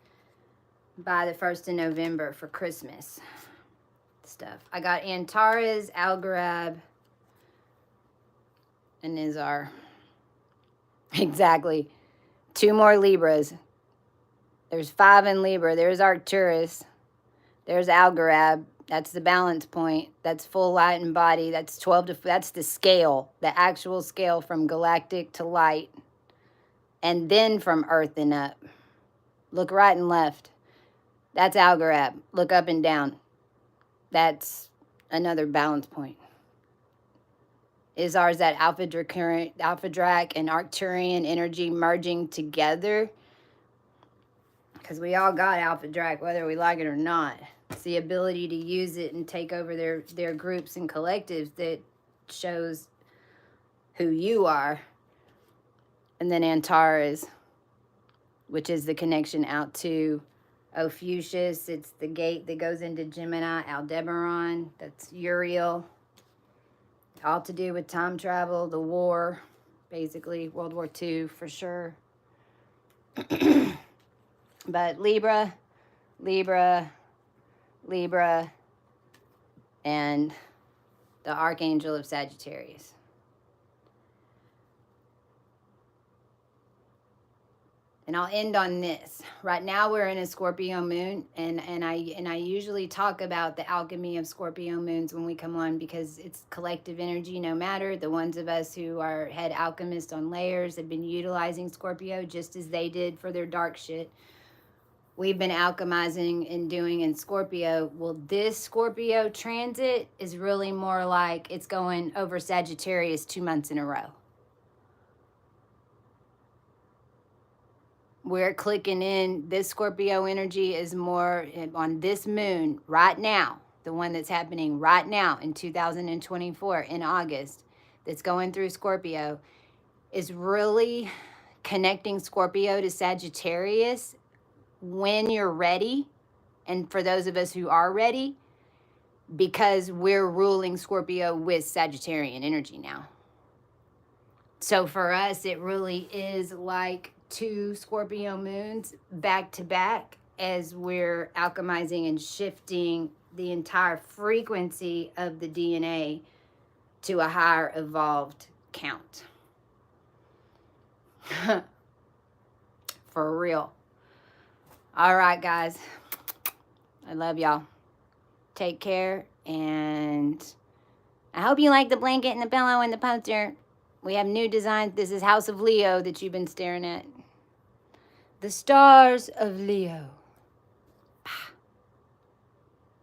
by the 1st of November for Christmas stuff. I got Antares, Algorab, and Nizar. Exactly. 2 more Libras. There's 5 in Libra. There's Arcturus. There's Algorab. That's the balance point. That's full light and body. That's 12 to, that's the scale, the actual scale from galactic to light. And then from earth and up. Look right and left. That's Algorab. Look up and down. That's another balance point. Izar's that Alpha Drac and Arcturian energy merging together. Because we all got Alpha Drac, whether we like it or not. It's the ability to use it and take over their groups and collectives that shows who you are. And then Antares, which is the connection out to Ophiuchus. It's the gate that goes into Gemini. Aldebaran, that's Uriel. All to do with time travel, the war, basically. World War II for sure. But Libra, Libra, Libra, and the Archangel of Sagittarius. And I'll end on this. Right now we're in a Scorpio moon, and I usually talk about the alchemy of Scorpio moons when we come on, because it's collective energy. No matter the ones of us who are head alchemists on layers have been utilizing Scorpio just as they did for their dark shit. We've been alchemizing and doing in Scorpio. Well, this Scorpio transit is really more like it's going over Sagittarius 2 months in a row. We're clicking in. This Scorpio energy is more on this moon right now, the one that's happening right now in 2024 in August, that's going through Scorpio, is really connecting Scorpio to Sagittarius when you're ready. And for those of us who are ready, because we're ruling Scorpio with Sagittarian energy now. So for us, it really is like 2 Scorpio moons back to back as we're alchemizing and shifting the entire frequency of the DNA to a higher evolved count. For real. All right, guys. I love y'all. Take care, and I hope you like the blanket and the pillow and the poster. We have new designs. This is House of Leo that you've been staring at. The stars of Leo.